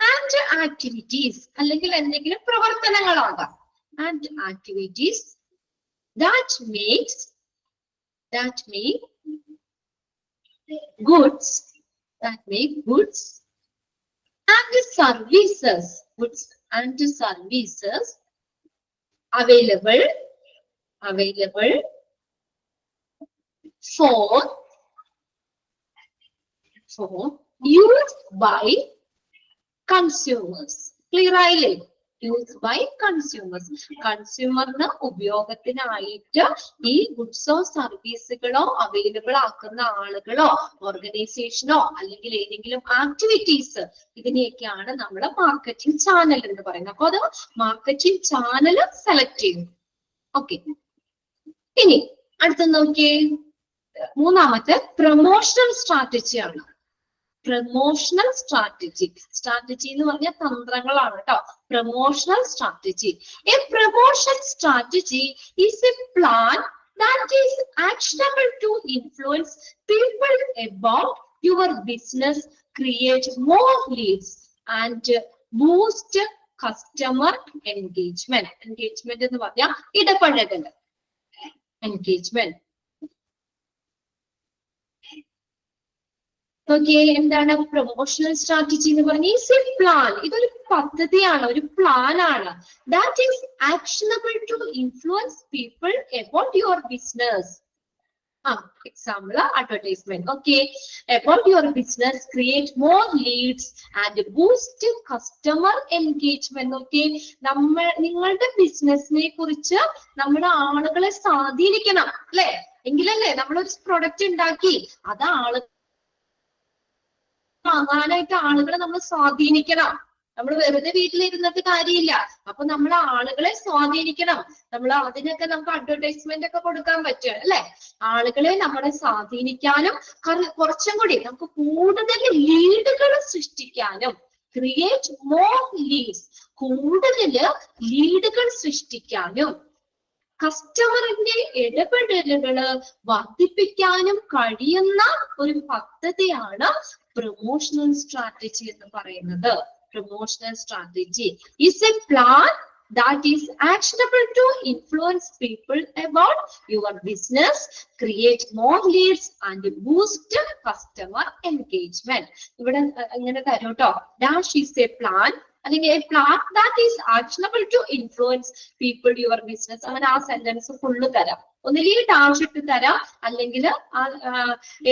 ആൻഡ് ആക്ടിവിറ്റീസ്, അല്ലെങ്കിൽ എന്തെങ്കിലും പ്രവർത്തനങ്ങളാകാം. And activities that make goods and services available for use by consumers. Clear ആയില്ലേ? Use by consumers. കൺസ്യൂമറിന് ഉപയോഗത്തിനായിട്ട് ഈ ഗുഡ്സോ സർവീസുകളോ അവൈലബിൾ ആക്കുന്ന ആളുകളോ ഓർഗനൈസേഷനോ അല്ലെങ്കിൽ ഏതെങ്കിലും ആക്ടിവിറ്റീസ്, ഇതിനെയൊക്കെയാണ് നമ്മൾ മാർക്കറ്റിംഗ് ചാനൽ എന്ന് പറയുന്നത്. അപ്പൊ അത് മാർക്കറ്റിംഗ് ചാനൽ സെലക്ട് ചെയ്യും. ഓക്കെ, ഇനി അടുത്ത നോക്കിയേ, മൂന്നാമത്തെ പ്രൊമോഷണൽ സ്ട്രാറ്റജിയാണ്. പ്രൊമോഷണൽ സ്ട്രാറ്റജി എന്ന് പറഞ്ഞാൽ തന്ത്രങ്ങളാണ് കേട്ടോ. Promotional strategy. A promotion strategy is A plan that is actionable to influence people about your business, create more leads and boost customer engagement. Engagement എന്ന് പറഞ്ഞാൽ ഇടപഴകൽ. Engagement. ഓക്കെ, എന്താണ് പ്രൊമോഷണൽ സ്ട്രാറ്റജി എന്ന് പറഞ്ഞാൽ? ഈസ് എ പ്ലാൻ, ഇതൊരു പദ്ധതിയാണ്, ഒരു plan ആണ്. That is actionable to influence people about your business. Example advertisement. Okay, about your business, create more leads and boost customer engagement. Okay, നിങ്ങളുടെ ബിസിനസിനെ കുറിച്ച് നമ്മുടെ ആളുകളെ സ്വാധീനിക്കണം അല്ലെ? എങ്കിലല്ലേ നമ്മളൊരു പ്രൊഡക്റ്റ് ഉണ്ടാക്കി അത് വാങ്ങാനായിട്ട് ആളുകളെ നമ്മൾ സ്വാധീനിക്കണം. നമ്മൾ വെറുതെ വീട്ടിലിരുന്നിട്ട് കാര്യമില്ല. അപ്പൊ നമ്മൾ ആളുകളെ സ്വാധീനിക്കണം. നമ്മൾ അതിനൊക്കെ നമുക്ക് അഡ്വർടൈസ്മെന്റ് ഒക്കെ കൊടുക്കാൻ പറ്റും അല്ലെ? ആളുകളെ നമ്മളെ സ്വാധീനിക്കാനും കുറച്ചും കൂടി നമുക്ക് കൂടുതൽ ലീഡുകൾ സൃഷ്ടിക്കാനും, ക്രിയേറ്റ് മോർ ലീഡ്സ്, കൂടുതൽ ലീഡുകൾ സൃഷ്ടിക്കാനും, കസ്റ്റമറിന്റെ ഇടപെടലുകള് വർദ്ധിപ്പിക്കാനും കഴിയുന്ന ഒരു പദ്ധതിയാണ് പ്രൊമോഷണൽ സ്ട്രാറ്റജി എന്ന് പറയുന്നത്. Promotional strategy is a plan that is actionable to influence people about your business, create more leads and boost customer engagement. ഇവിടെ ഇങ്ങനെ തരും ട്ടോ. Dash is a plan, അല്ലെങ്കിൽ a plan that is actionable to influence people your business. അങ്ങനെ ആ sentence full തരാം. ഒന്നില്ലെങ്കിൽ dash ഇട്ട് തരാം, അല്ലെങ്കിൽ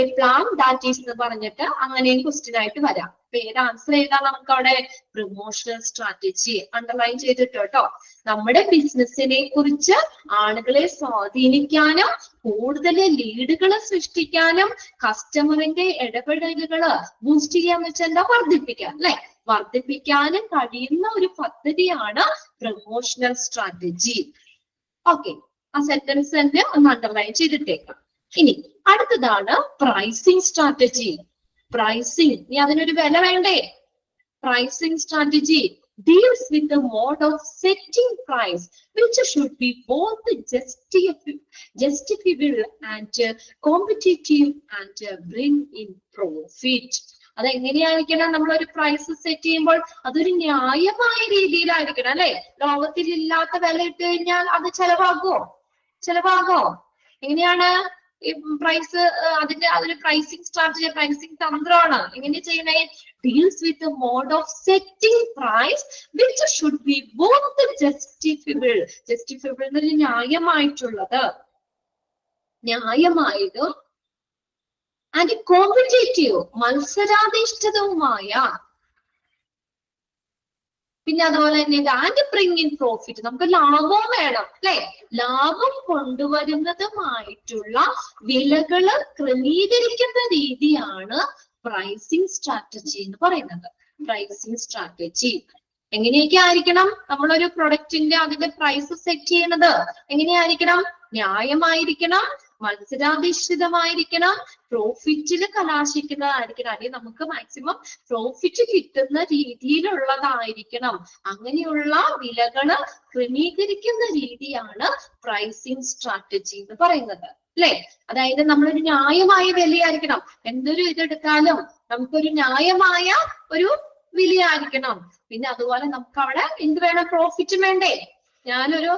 എ പ്ലാൻ ദാറ്റ് ഈസ് എന്ന് പറഞ്ഞിട്ട് അങ്ങനെയും ക്വസ്റ്റ്യൻ ആയിട്ട് വരാം. പേര് ആൻസർ ചെയ്താൽ നമുക്ക് അവിടെ പ്രൊമോഷണൽ സ്ട്രാറ്റജി അണ്ടർലൈൻ ചെയ്തിട്ട് കേട്ടോ. നമ്മുടെ ബിസിനസിനെ കുറിച്ച് ആളുകളെ സ്വാധീനിക്കാനും, കൂടുതൽ ലീഡുകൾ സൃഷ്ടിക്കാനും, കസ്റ്റമറിന്റെ ഇടപെടലുകള് ബൂസ്റ്റ് ചെയ്യാന്ന് വെച്ചാൽ എന്താ, വർദ്ധിപ്പിക്കാൻ അല്ലെ? വർദ്ധിപ്പിക്കാനും കഴിയുന്ന ഒരു പദ്ധതിയാണ് പ്രൊമോഷണൽ സ്ട്രാറ്റജി. ഓക്കെ, ആ സെന്റൻസ് തന്നെ ഒന്ന് അണ്ടർലൈൻ ചെയ്തിട്ടേക്കാം. ഇനി അടുത്തതാണ് പ്രൈസിങ് സ്ട്രാറ്റജി. പ്രൈസിങ്, ഇനി അതിനൊരു വില വേണ്ടേ? Pricing strategy deals with the mode of setting price which should be both justifiable and competitive and bring in profit. അതെങ്ങനെയായിരിക്കണം? നമ്മളൊരു പ്രൈസ് സെറ്റ് ചെയ്യുമ്പോൾ അതൊരു ന്യായമായ രീതിയിലായിരിക്കണം അല്ലെ? ലോകത്തിൽ ഇല്ലാത്ത വില ഇട്ട് കഴിഞ്ഞാൽ അത് ചെലവാകോ? എങ്ങനെയാണ് ഈ പ്രൈസ്? അതിന്റെ പ്രൈസിങ് സ്ട്രാറ്റജി, പ്രൈസിങ് തന്ത്രമാണ്. എങ്ങനെ ചെയ്യണേ? deals with the mode of setting price which should be both justifiable എന്നൊരു ന്യായമായിട്ടുള്ളത്, ന്യായമായതും ആൻഡ് കോമ്പറ്റേറ്റീവ് മത്സരാധിഷ്ഠിതവുമായ, പിന്നെ അതുപോലെ തന്നെ ആൻഡ് ബ്രിങ് ഇൻ പ്രോഫിറ്റ്, നമുക്ക് ലാഭവും വേണം അല്ലെ? ലാഭം കൊണ്ടുവരുന്നതുമായിട്ടുള്ള വിലകള് ക്രമീകരിക്കുന്ന രീതിയാണ് പ്രൈസിങ് സ്ട്രാറ്റജി എന്ന് പറയുന്നത്. പ്രൈസിങ് സ്ട്രാറ്റജി എങ്ങനെയൊക്കെ ആയിരിക്കണം? നമ്മളൊരു പ്രൊഡക്റ്റിന്റെ അതിന്റെ പ്രൈസ് സെറ്റ് ചെയ്യണത് എങ്ങനെയായിരിക്കണം? ന്യായമായിരിക്കണം, മത്സരാധിഷ്ഠിതമായിരിക്കണം, പ്രോഫിറ്റിൽ കലാശിക്കുന്നതായിരിക്കണം, അല്ലെങ്കിൽ നമുക്ക് മാക്സിമം പ്രോഫിറ്റ് കിട്ടുന്ന രീതിയിലുള്ളതായിരിക്കണം. അങ്ങനെയുള്ള വിലകള് ക്രമീകരിക്കുന്ന രീതിയാണ് പ്രൈസിങ് സ്ട്രാറ്റജി എന്ന് പറയുന്നത് അല്ലെ? അതായത് നമ്മളൊരു ന്യായമായ വിലയായിരിക്കണം. എന്തൊരു ഇതെടുത്താലും നമുക്കൊരു ന്യായമായ ഒരു വിലയായിരിക്കണം. പിന്നെ അതുപോലെ നമുക്ക് അവിടെ എന്ത് വേണം? പ്രോഫിറ്റ് വേണ്ടേ? ഞാനൊരു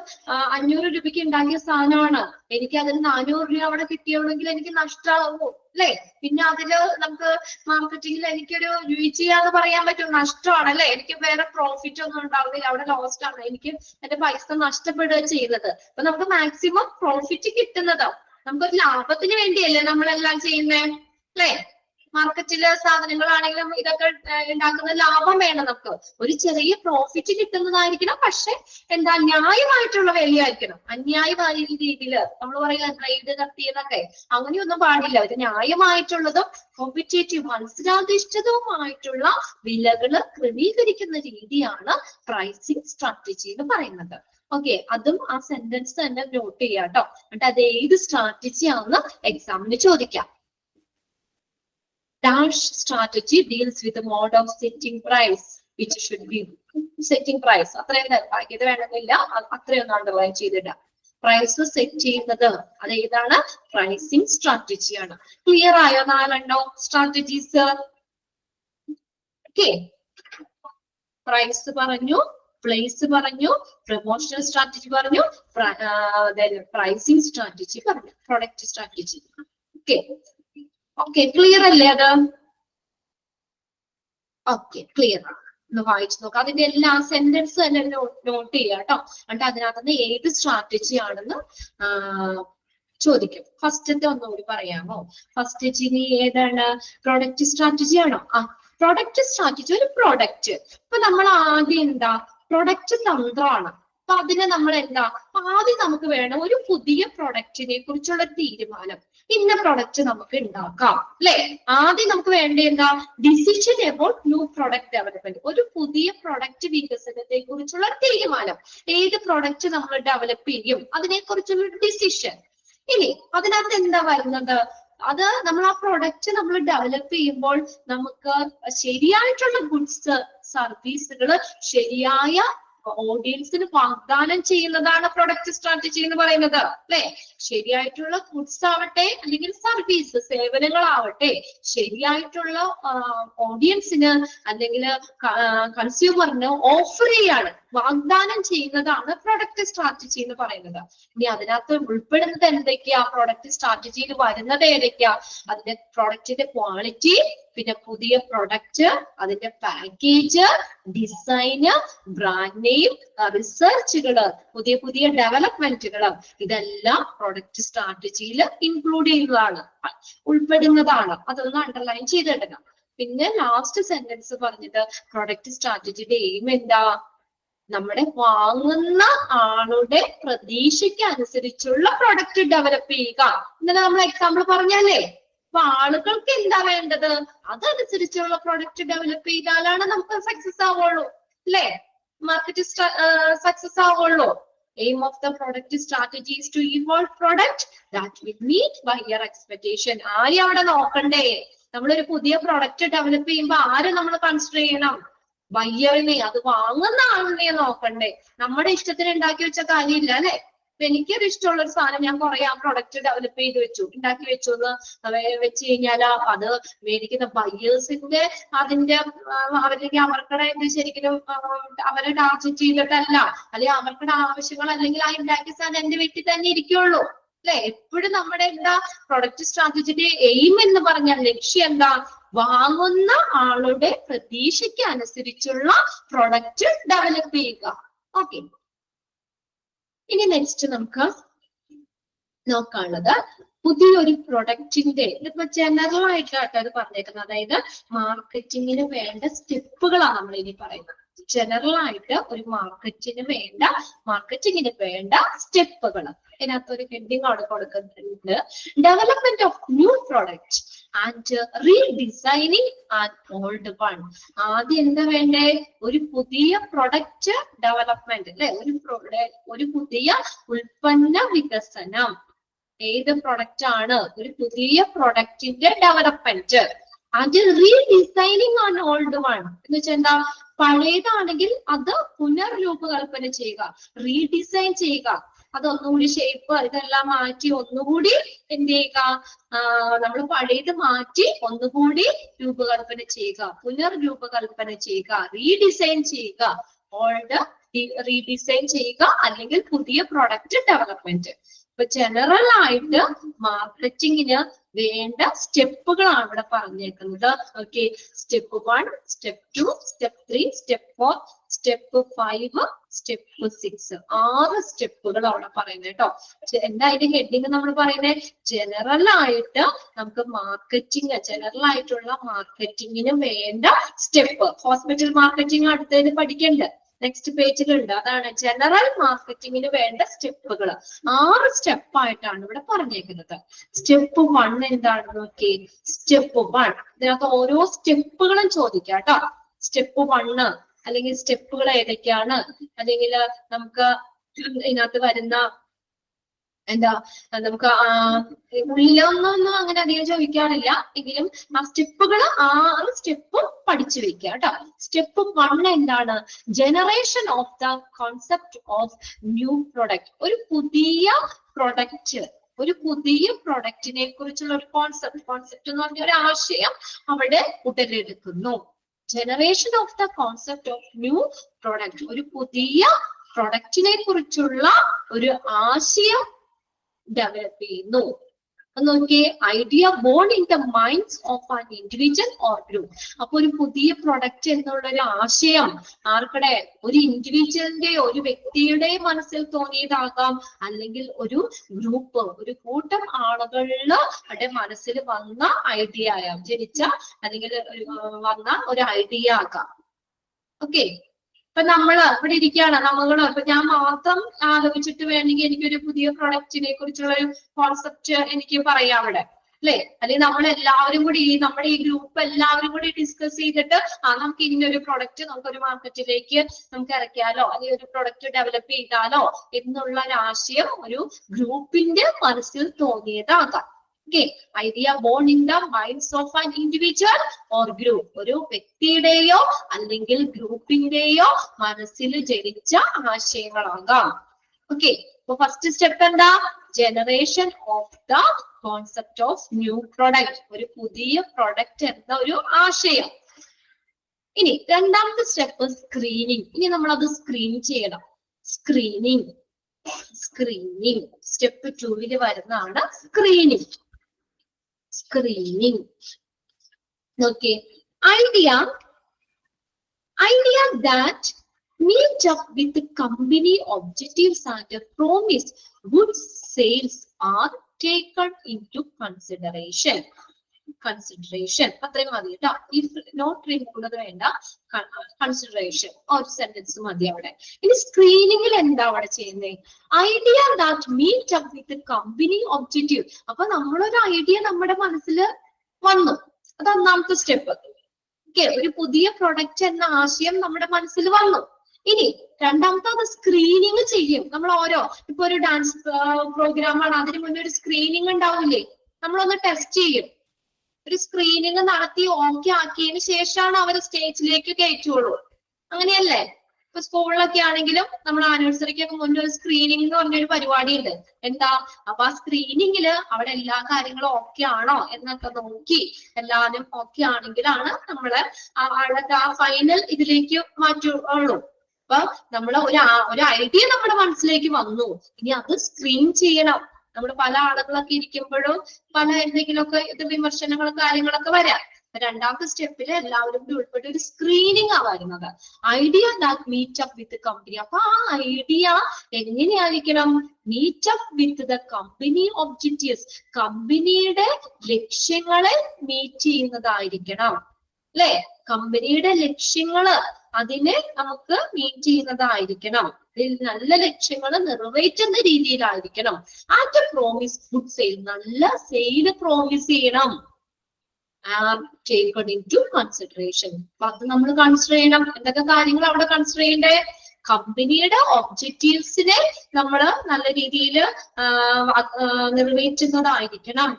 500 രൂപയ്ക്ക് ഉണ്ടാക്കിയ സാധനമാണ്, എനിക്ക് അതിന് 400 രൂപ അവിടെ കിട്ടിയാണെങ്കിൽ എനിക്ക് നഷ്ടമാവും അല്ലെ? പിന്നെ അതില് നമുക്ക് മാർക്കറ്റിംഗിൽ എനിക്കൊരു ചെയ്യാന്ന് പറയാൻ പറ്റും, നഷ്ടമാണ് അല്ലെ? എനിക്ക് വേറെ പ്രോഫിറ്റ് ഒന്നും ഉണ്ടാവുന്നില്ല, അവിടെ ലോസ്റ്റ് ആണ്, എനിക്ക് എന്റെ പൈസ നഷ്ടപ്പെടുക ചെയ്യുന്നത്. അപ്പൊ നമുക്ക് മാക്സിമം പ്രോഫിറ്റ് കിട്ടുന്നതോ നമുക്കൊരു ലാഭത്തിന് വേണ്ടിയല്ലേ നമ്മളെല്ലാം ചെയ്യുന്നേ അല്ലെ? മാർക്കറ്റിലെ സാധനങ്ങളാണെങ്കിലും ഇതൊക്കെ ഉണ്ടാക്കുന്ന ലാഭം വേണം നമുക്ക്. ഒരു ചെറിയ പ്രോഫിറ്റ് കിട്ടുന്നതായിരിക്കണം, പക്ഷെ എന്താ, ന്യായമായിട്ടുള്ള വിലയായിരിക്കണം. അന്യായമായ രീതിയിൽ നമ്മൾ പറയുക ട്രേഡ് നടത്തിയതൊക്കെ അങ്ങനെയൊന്നും പാടില്ല. ഇത് ന്യായമായിട്ടുള്ളതും കോമ്പറ്റേറ്റീവ് മത്സരാധിഷ്ഠിതവുമായിട്ടുള്ള വിലകള് ക്രമീകരിക്കുന്ന രീതിയാണ് പ്രൈസിങ് സ്ട്രാറ്റജി എന്ന് പറയുന്നത്. ഓക്കെ, അതും ആ സെന്റൻസ് തന്നെ നോട്ട് ചെയ്യാം കേട്ടോ. എന്നിട്ട് അത് ഏത് സ്ട്രാറ്റജി ആണെന്ന് എക്സാമിന് ചോദിക്കാം. Dash strategy deals with the mode of setting price which should be setting price. അത്രയും ഇത് വേണമെന്നില്ല, അത്രയൊന്നും അണ്ടർലൈൻ ചെയ്തിടാം. പ്രൈസ് സെറ്റ് ചെയ്യുന്നത് അത് ഏതാണ്? പ്രൈസിങ് സ്ട്രാറ്റജിയാണ്. ക്ലിയർ ആയോ? 4 സ്ട്രാറ്റജീസ്. ഓക്കെ, പ്രൈസ് പറഞ്ഞു, പ്ലേസ് പറഞ്ഞു, പ്രൊമോഷണൽ സ്ട്രാറ്റജി പറഞ്ഞു, പ്രൈസിങ് സ്ട്രാറ്റജി പറഞ്ഞു, പ്രൊഡക്റ്റ് സ്ട്രാറ്റജി. ഓക്കെ, ക്ലിയർ അല്ലേ അത്? ഓക്കെ, ക്ലിയർ ആണ്. ഒന്ന് വായിച്ചു നോക്കാം. അതിന്റെ എല്ലാ സെന്റൻസ് തന്നെ നോട്ട് ചെയ്യാം കേട്ടോ. എന്നിട്ട് അതിനകത്ത് ഏത് സ്ട്രാറ്റജി ആണെന്ന് ചോദിക്കും. ഫസ്റ്റത്തെ ഒന്നുകൂടി പറയാമോ? ഫസ്റ്റ് ഏതാണ്? പ്രൊഡക്റ്റ് സ്ട്രാറ്റജി ആണോ? പ്രൊഡക്റ്റ് സ്ട്രാറ്റജി, ഒരു പ്രൊഡക്റ്റ്. ഇപ്പൊ നമ്മൾ ആദ്യം എന്താ, പ്രൊഡക്റ്റ് തന്ത്രമാണ്. അപ്പൊ അതിനെ നമ്മൾ എന്താ, ആദ്യം നമുക്ക് വേണം ഒരു പുതിയ പ്രൊഡക്റ്റിനെ കുറിച്ചുള്ള തീരുമാനം. ഇന്ന പ്രൊഡക്റ്റ് നമുക്ക് ഉണ്ടാക്കാം അല്ലെ. ആദ്യം നമുക്ക് വേണ്ട എന്താ, decision about new product development. ഒരു പുതിയ പ്രൊഡക്റ്റ് വികസനത്തെ കുറിച്ചുള്ള തീരുമാനം. ഏത് പ്രൊഡക്റ്റ് നമ്മൾ ഡെവലപ്പ് ചെയ്യും അതിനെ കുറിച്ചുള്ള ഡിസിഷൻ. ഇനി അതിനകത്ത് എന്താ വരുന്നത്, അത് നമ്മൾ ആ പ്രൊഡക്റ്റ് നമ്മൾ ഡെവലപ്പ് ചെയ്യുമ്പോൾ നമുക്ക് ശരിയായിട്ടുള്ള ഗുഡ്സ് സർവീസുകൾ ശരിയായ ഓഡിയൻസിന് വാഗ്ദാനം ചെയ്യുന്നതാണ് പ്രൊഡക്റ്റ് സ്ട്രാറ്റജി എന്ന് പറയുന്നത് അല്ലെ. ശരിയായിട്ടുള്ള ഗുഡ്സ് ആവട്ടെ അല്ലെങ്കിൽ സർവീസ് സേവനങ്ങളാവട്ടെ ശരിയായിട്ടുള്ള ഓഡിയൻസിന് അല്ലെങ്കിൽ കൺസ്യൂമറിന് ഓഫർ ചെയ്യാണ്, വാഗ്ദാനം ചെയ്യുന്നതാണ് പ്രൊഡക്റ്റ് സ്ട്രാറ്റജി എന്ന് പറയുന്നത്. ഇനി അതിനകത്ത് ഉൾപ്പെടുന്നത് എന്തൊക്കെയാ, പ്രൊഡക്റ്റ് സ്ട്രാറ്റജിയിൽ വരുന്നത് ഏതൊക്കെയാ, അതിന്റെ പ്രൊഡക്റ്റിന്റെ ക്വാളിറ്റി, പിന്നെ പുതിയ പ്രൊഡക്റ്റ്, അതിന്റെ പാക്കേജ്, ഡിസൈന്, ബ്രാൻഡ് നെയിം, റിസർച്ചുകള്, പുതിയ പുതിയ ഡെവലപ്മെന്റുകള്, ഇതെല്ലാം പ്രൊഡക്റ്റ് സ്ട്രാറ്റജിയിൽ ഇൻക്ലൂഡ് ചെയ്യുന്നതാണ്, ഉൾപ്പെടുന്നതാണ്. അതൊന്ന് അണ്ടർലൈൻ ചെയ്തിടണം. പിന്നെ ലാസ്റ്റ് സെന്റൻസ് പറഞ്ഞത് പ്രൊഡക്റ്റ് സ്ട്രാറ്റജിയുടെ എയിം എന്താ, നമ്മുടെ വാങ്ങുന്ന ആളുടെ പ്രതീക്ഷയ്ക്ക് അനുസരിച്ചുള്ള പ്രൊഡക്റ്റ് ഡെവലപ്പ് ചെയ്യുക. ഇന്നലെ നമ്മൾ എക്സാമ്പിൾ പറഞ്ഞല്ലേ. അപ്പൊ ആളുകൾക്ക് എന്താ വേണ്ടത് അതനുസരിച്ചുള്ള പ്രൊഡക്റ്റ് ഡെവലപ്പ് ചെയ്താലാണ് നമുക്ക് സക്സസ് ആവുള്ളൂ അല്ലെ, മാർക്കറ്റ് സക്സസ് ആവുള്ളൂ. Aim of the product strategy is to evolve product that will meet buyer expectation. ആരെയും അവിടെ നോക്കണ്ടേ, നമ്മളൊരു പുതിയ പ്രൊഡക്റ്റ് ഡെവലപ്പ് ചെയ്യുമ്പോൾ ആരെ നമ്മൾ കൺസിഡർ ചെയ്യണം, ബയ്യറിനെ, അത് വാങ്ങുന്ന ആളിനെ നോക്കണ്ടേ. നമ്മുടെ ഇഷ്ടത്തിന് ഉണ്ടാക്കി വെച്ച കാര്യമില്ല അല്ലെ. ഇപ്പൊ എനിക്കൊരു ഇഷ്ടമുള്ള ഒരു സാധനം ഞാൻ കുറെ ആ പ്രൊഡക്റ്റ് ഡെവലപ്പ് ചെയ്ത് വെച്ചു, ഉണ്ടാക്കി വെച്ചു എന്ന് വെച്ച് കഴിഞ്ഞാൽ അത് മേടിക്കുന്ന ബയ്യേഴ്സിന്റെ അതിന്റെ അവരുടെ അവർക്കടെ ശരിക്കും അവരെ ടാർഗറ്റ് ചെയ്തിട്ടല്ല, അല്ലെങ്കിൽ അവർക്കടെ ആവശ്യങ്ങൾ അല്ലെങ്കിൽ ആ ഉണ്ടാക്കിയ സാധനം എന്റെ വീട്ടിൽ തന്നെ ഇരിക്കുള്ളൂ അല്ലെ. എപ്പോഴും നമ്മുടെ എന്താ പ്രൊഡക്റ്റ് സ്ട്രാറ്റജിയുടെ എയിം എന്ന് പറഞ്ഞാൽ ലക്ഷ്യം എന്താ, വാങ്ങുന്ന ആളുടെ പ്രതീക്ഷയ്ക്ക് അനുസരിച്ചുള്ള പ്രൊഡക്റ്റ് ഡെവലപ്പ് ചെയ്യുക. ഓക്കെ, ഇനി നെക്സ്റ്റ് നമുക്ക് നോക്കാനുള്ളത് പുതിയൊരു പ്രൊഡക്റ്റിന്റെ ഇതിപ്പോ ജനറൽ ആയിട്ടാണ് അത് പറഞ്ഞേക്കുന്നത്. അതായത് മാർക്കറ്റിങ്ങിന് വേണ്ട സ്റ്റെപ്പുകളാണ് നമ്മൾ ഇനി പറയുന്നത്. ജനറൽ ആയിട്ട് ഒരു മാർക്കറ്റിങ്ങിന് വേണ്ട സ്റ്റെപ്പുകൾ. ഇതിനകത്ത് ഒരു ഹെഡിങ് അവിടെ കൊടുക്കുന്നുണ്ട്, development of new product and redesigning and old one. ആദ്യം എന്താ വേണ്ടേ, ഒരു പുതിയ പ്രൊഡക്റ്റ് ഡെവലപ്മെന്റ് അല്ലെ, ഒരു പുതിയ ഉൽപ്പന്ന വികസനം. ഏത് പ്രൊഡക്റ്റ് ആണ്, ഒരു പുതിയ പ്രൊഡക്റ്റിന്റെ ഡെവലപ്മെന്റ്. അത് റീഡിസൈനിങ് ആൻഡ് ഓൾഡ് വൺ എന്ന് വെച്ചാൽ എന്താ, പഴയതാണെങ്കിൽ അത് പുനർരൂപകൽപ്പന ചെയ്യുക, റീഡിസൈൻ ചെയ്യുക, അതൊന്നുകൂടി ഷേപ്പ് ഇതെല്ലാം മാറ്റി ഒന്നുകൂടി എന്ത് ചെയ്യുക, നമ്മൾ പഴയത് മാറ്റി ഒന്നുകൂടി രൂപകൽപ്പന ചെയ്യുക, പുനർരൂപകൽപ്പന ചെയ്യുക, റീഡിസൈൻ ചെയ്യുക, ഓൾഡ് റീഡിസൈൻ ചെയ്യുക, അല്ലെങ്കിൽ പുതിയ പ്രൊഡക്റ്റ് ഡെവലപ്മെന്റ്. ഇപ്പൊ ജനറൽ ആയിട്ട് മാർക്കറ്റിങ്ങിന് വേണ്ട സ്റ്റെപ്പുകളാണ് ഇവിടെ പറഞ്ഞേക്കുന്നത്. Okay, step 1, step 2, step 3, step 4, step 5, step 6. 6 സ്റ്റെപ്പുകൾ അവിടെ പറയുന്നത് കേട്ടോ. എന്താ അതിന്റെ ഹെഡിങ് നമ്മൾ പറയുന്നത്, ജനറൽ ആയിട്ട് നമുക്ക് ജനറൽ ആയിട്ടുള്ള മാർക്കറ്റിങ്ങിന് വേണ്ട സ്റ്റെപ്പ്. ഹോസ്പിറ്റൽ മാർക്കറ്റിംഗ് അടുത്തതിന് പഠിക്കണ്ട്, നെക്സ്റ്റ് പേജിലുണ്ട്. അതാണ് ജനറൽ മാർക്കറ്റിങ്ങിന് വേണ്ട സ്റ്റെപ്പുകൾ. 6 സ്റ്റെപ്പായിട്ടാണ് ഇവിടെ പറഞ്ഞേക്കുന്നത്. സ്റ്റെപ്പ് 1 എന്താണെന്ന് നോക്കി. സ്റ്റെപ്പ് 1 ഇതിനകത്ത് ഓരോ സ്റ്റെപ്പുകളും ചോദിക്കാം കേട്ടോ. സ്റ്റെപ്പ് 1 അല്ലെങ്കിൽ സ്റ്റെപ്പുകൾ ഏതൊക്കെയാണ്, അല്ലെങ്കിൽ നമുക്ക് ഇതിനകത്ത് വരുന്ന എന്താ, നമുക്ക് ഉള്ളിലൊന്നും അങ്ങനെ അധികം ചോദിക്കാറില്ല, എങ്കിലും ആ സ്റ്റെപ്പുകൾ 6 സ്റ്റെപ്പും പഠിച്ചു വെക്കുക കേട്ടോ. സ്റ്റെപ്പ് 1 എന്താണ്, generation of the concept of new product. ഒരു പുതിയ പ്രൊഡക്റ്റിനെ കുറിച്ചുള്ള ഒരു കോൺസെപ്റ്റ് എന്ന് പറഞ്ഞ ഒരു ആശയം അവിടെ ഉടലെടുക്കുന്നു. Generation of the concept of new product, ഒരു പുതിയ പ്രൊഡക്റ്റിനെ കുറിച്ചുള്ള ഒരു ആശയം ഡെവലപ്പ് ചെയ്യുന്നു. നോക്കിയേ, idea born in the minds of an individual or group. അപ്പൊ ഒരു പുതിയ പ്രൊഡക്റ്റ് എന്നുള്ള ഒരു ആശയം ആർക്കടെ, ഒരു ഇൻഡിവിജ്വലിന്റെ ഒരു വ്യക്തിയുടെ മനസ്സിൽ തോന്നിയതാകാം, അല്ലെങ്കിൽ ഒരു ഗ്രൂപ്പ് ഒരു കൂട്ടം ആളുകളുടെ മനസ്സിൽ വന്ന ഐഡിയ ആകാം, ജനിച്ച അല്ലെങ്കിൽ വന്ന ഒരു ഐഡിയ ആകാം. ഓക്കെ, ഇപ്പൊ നമ്മള് ഇവിടെ ഇരിക്കുകയാണ്, നമ്മള് ഇപ്പൊ ഞാൻ മാത്രം ആലോചിച്ചിട്ട് വേണമെങ്കിൽ എനിക്കൊരു പുതിയ പ്രൊഡക്റ്റിനെ കുറിച്ചുള്ള ഒരു കോൺസെപ്റ്റ് എനിക്ക് പറയാം അവിടെ, അല്ലെ? അല്ലെങ്കിൽ നമ്മൾ എല്ലാവരും കൂടി നമ്മുടെ ഈ ഗ്രൂപ്പ് എല്ലാവരും കൂടി ഡിസ്കസ് ചെയ്തിട്ട് നമുക്ക് ഇന്നൊരു പ്രൊഡക്റ്റ് നമുക്കൊരു മാർക്കറ്റിലേക്ക് നമുക്ക് ഇറക്കിയാലോ, അല്ലെങ്കിൽ ഒരു പ്രൊഡക്റ്റ് ഡെവലപ്പ് ചെയ്താലോ എന്നുള്ള ഒരു ആശയം ഒരു ഗ്രൂപ്പിന്റെ മനസ്സിൽ തോന്നിയതാകാം. Okay, idea born in the minds of an individual or group. ഒരു വ്യക്തിയുടെയോ അല്ലെങ്കിൽ ഗ്രൂപ്പിന്റെയോ മനസ്സിൽ ജനിച്ച ആശയങ്ങളാകാം. ഓക്കെ, അപ്പൊ ഫസ്റ്റ് സ്റ്റെപ്പ് എന്താ? Generation of the concept of new product, ഒരു പുതിയ പ്രൊഡക്റ്റ് എന്ന ഒരു ആശയം. ഇനി രണ്ടാമത്തെ സ്റ്റെപ്പ് സ്ക്രീനിങ്. ഇനി നമ്മൾ അത് സ്ക്രീൻ ചെയ്യണം. സ്ക്രീനിങ് സ്റ്റെപ്പ് 2 വരുന്നതാണ് screening. Okay, idea that meet up with the company objectives and promise good sales are taken into consideration. അത്രയും മതി കേട്ടോ. ഇഫ് നോട്ട് റിമൂവ് വേണ്ട, കൺസിഡറേഷൻ ഒരു സെന്റൻസ് മതി അവിടെ. ഇനി സ്ക്രീനിങ്ങിൽ എന്താ അവിടെ ചെയ്യുന്നത്? Idea that meet up with company objective. അപ്പൊ നമ്മളൊരു ഐഡിയ നമ്മുടെ മനസ്സിൽ വന്നു, അത് ഒന്നാമത്തെ സ്റ്റെപ്പ്. ഓക്കെ, ഒരു പുതിയ പ്രൊഡക്റ്റ് എന്ന ആശയം നമ്മുടെ മനസ്സിൽ വന്നു. ഇനി രണ്ടാമത്തെ സ്ക്രീനിങ് ചെയ്യും. നമ്മൾ ഇപ്പൊ ഒരു ഡാൻസ് പ്രോഗ്രാമാണ്, അതിന് മുന്നേ ഒരു സ്ക്രീനിങ് ഉണ്ടാവില്ലേ? നമ്മളൊന്ന് ടെസ്റ്റ് ചെയ്യും. ഒരു സ്ക്രീനിങ് നടത്തി ഓക്കെ ആക്കിയതിന് ശേഷമാണ് അവർ സ്റ്റേജിലേക്ക് കയറ്റുള്ളൂ. അങ്ങനെയല്ലേ? ഇപ്പൊ സ്കൂളിലൊക്കെ ആണെങ്കിലും നമ്മൾ ആനിവേഴ്സറിക്കൊക്കെ മുന്നേ ഒരു സ്ക്രീനിങ് എന്ന് പറഞ്ഞൊരു പരിപാടി ഉണ്ട്. എന്താ? അപ്പൊ ആ സ്ക്രീനിങ്ങില് അവിടെ എല്ലാ കാര്യങ്ങളും ഓക്കെ ആണോ എന്നൊക്കെ നോക്കി എല്ലാവരും ഓക്കെ ആണെങ്കിലാണ് നമ്മള് ആ ഫൈനൽ ഇതിലേക്ക് മാറ്റുള്ളൂ. അപ്പൊ നമ്മള് ഒരു ഐഡിയ നമ്മുടെ മനസ്സിലേക്ക് വന്നു, ഇനി അത് സ്ക്രീൻ ചെയ്യണം. നമ്മൾ പല ആളുകളൊക്കെ ഇരിക്കുമ്പോഴും പല എന്തെങ്കിലുമൊക്കെ വിമർശനങ്ങളും കാര്യങ്ങളൊക്കെ വരാം. രണ്ടാമത്തെ സ്റ്റെപ്പില് എല്ലാവരും കൂടി ഉൾപ്പെട്ട് ഒരു സ്ക്രീനിങ് ആ വരുന്നത്. Idea that meet up with company. അപ്പൊ ആ ഐഡിയ എങ്ങനെയായിരിക്കണം? Meet up with the company objectives. കമ്പനിയുടെ ലക്ഷ്യങ്ങളെ മീറ്റ് ചെയ്യുന്നതായിരിക്കണം, അല്ലെ? കമ്പനിയുടെ ലക്ഷ്യങ്ങള് അതിനെ നമുക്ക് മീറ്റ് ചെയ്യുന്നതായിരിക്കണം. നല്ല ലക്ഷ്യങ്ങൾ നിറവേറ്റുന്ന രീതിയിലായിരിക്കണം. ആറ്റ് പ്രോമിസ് ഗുഡ് സെയിൽ. നല്ല സെയിൽ പ്രോമിസ് ചെയ്യണം. Taken into consideration. അപ്പൊ അത് നമ്മൾ കൺസിഡർ ചെയ്യണം. എന്തൊക്കെ കാര്യങ്ങൾ അവിടെ കൺസിഡർ ചെയ്യണ്ടേ? കമ്പനിയുടെ ഒബ്ജക്റ്റീവ്സിനെ നമ്മൾ നല്ല രീതിയിൽ നിറവേറ്റുന്നതായിരിക്കണം.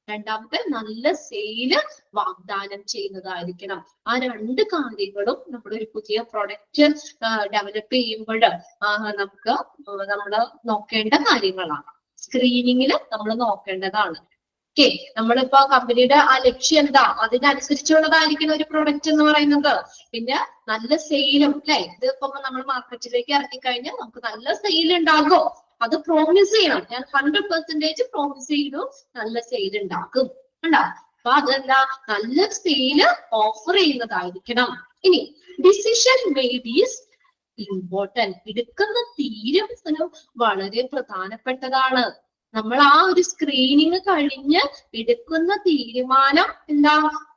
രണ്ടാമത്തെ നല്ല സെയില് വാഗ്ദാനം ചെയ്യുന്നതായിരിക്കണം. ആ രണ്ട് കാര്യങ്ങളും നമ്മുടെ ഒരു പുതിയ പ്രൊഡക്റ്റ് ഡെവലപ്പ് ചെയ്യുമ്പോൾ നമ്മൾ നോക്കേണ്ട കാര്യങ്ങളാണ്. സ്ക്രീനിങ്ങിൽ നമ്മൾ നോക്കേണ്ടതാണ്. ഓക്കെ, നമ്മളിപ്പോ കമ്പനിയുടെ ആ ലക്ഷ്യം എന്താ, അതിനനുസരിച്ചുള്ളതായിരിക്കണം ഒരു പ്രൊഡക്റ്റ് എന്ന് പറയുന്നത്. പിന്നെ നല്ല സെയിലും, അല്ലെ? ഇതിപ്പോ നമ്മൾ മാർക്കറ്റിലേക്ക് ഇറങ്ങിക്കഴിഞ്ഞാൽ നമുക്ക് നല്ല സെയിൽ ഉണ്ടാകുമോ? അത് പ്രോമിസ് ചെയ്യണം. ഞാൻ 100% പ്രോമിസ് ചെയ്തു നല്ല സെയിൽ ഉണ്ടാക്കും. ഉണ്ടോ? അപ്പൊ അതെന്താ? നല്ല സെയില് ഓഫർ ചെയ്യുന്നതായിരിക്കണം. ഇനി ഡിസിഷൻ മേഡ് ഈസ് ഇമ്പോർട്ടന്റ്. എടുക്കുന്ന തീരുമാനം വളരെ പ്രധാനപ്പെട്ടതാണ്. നമ്മൾ ആ ഒരു സ്ക്രീനിങ് കഴിഞ്ഞ് എടുക്കുന്ന തീരുമാനം എന്താ?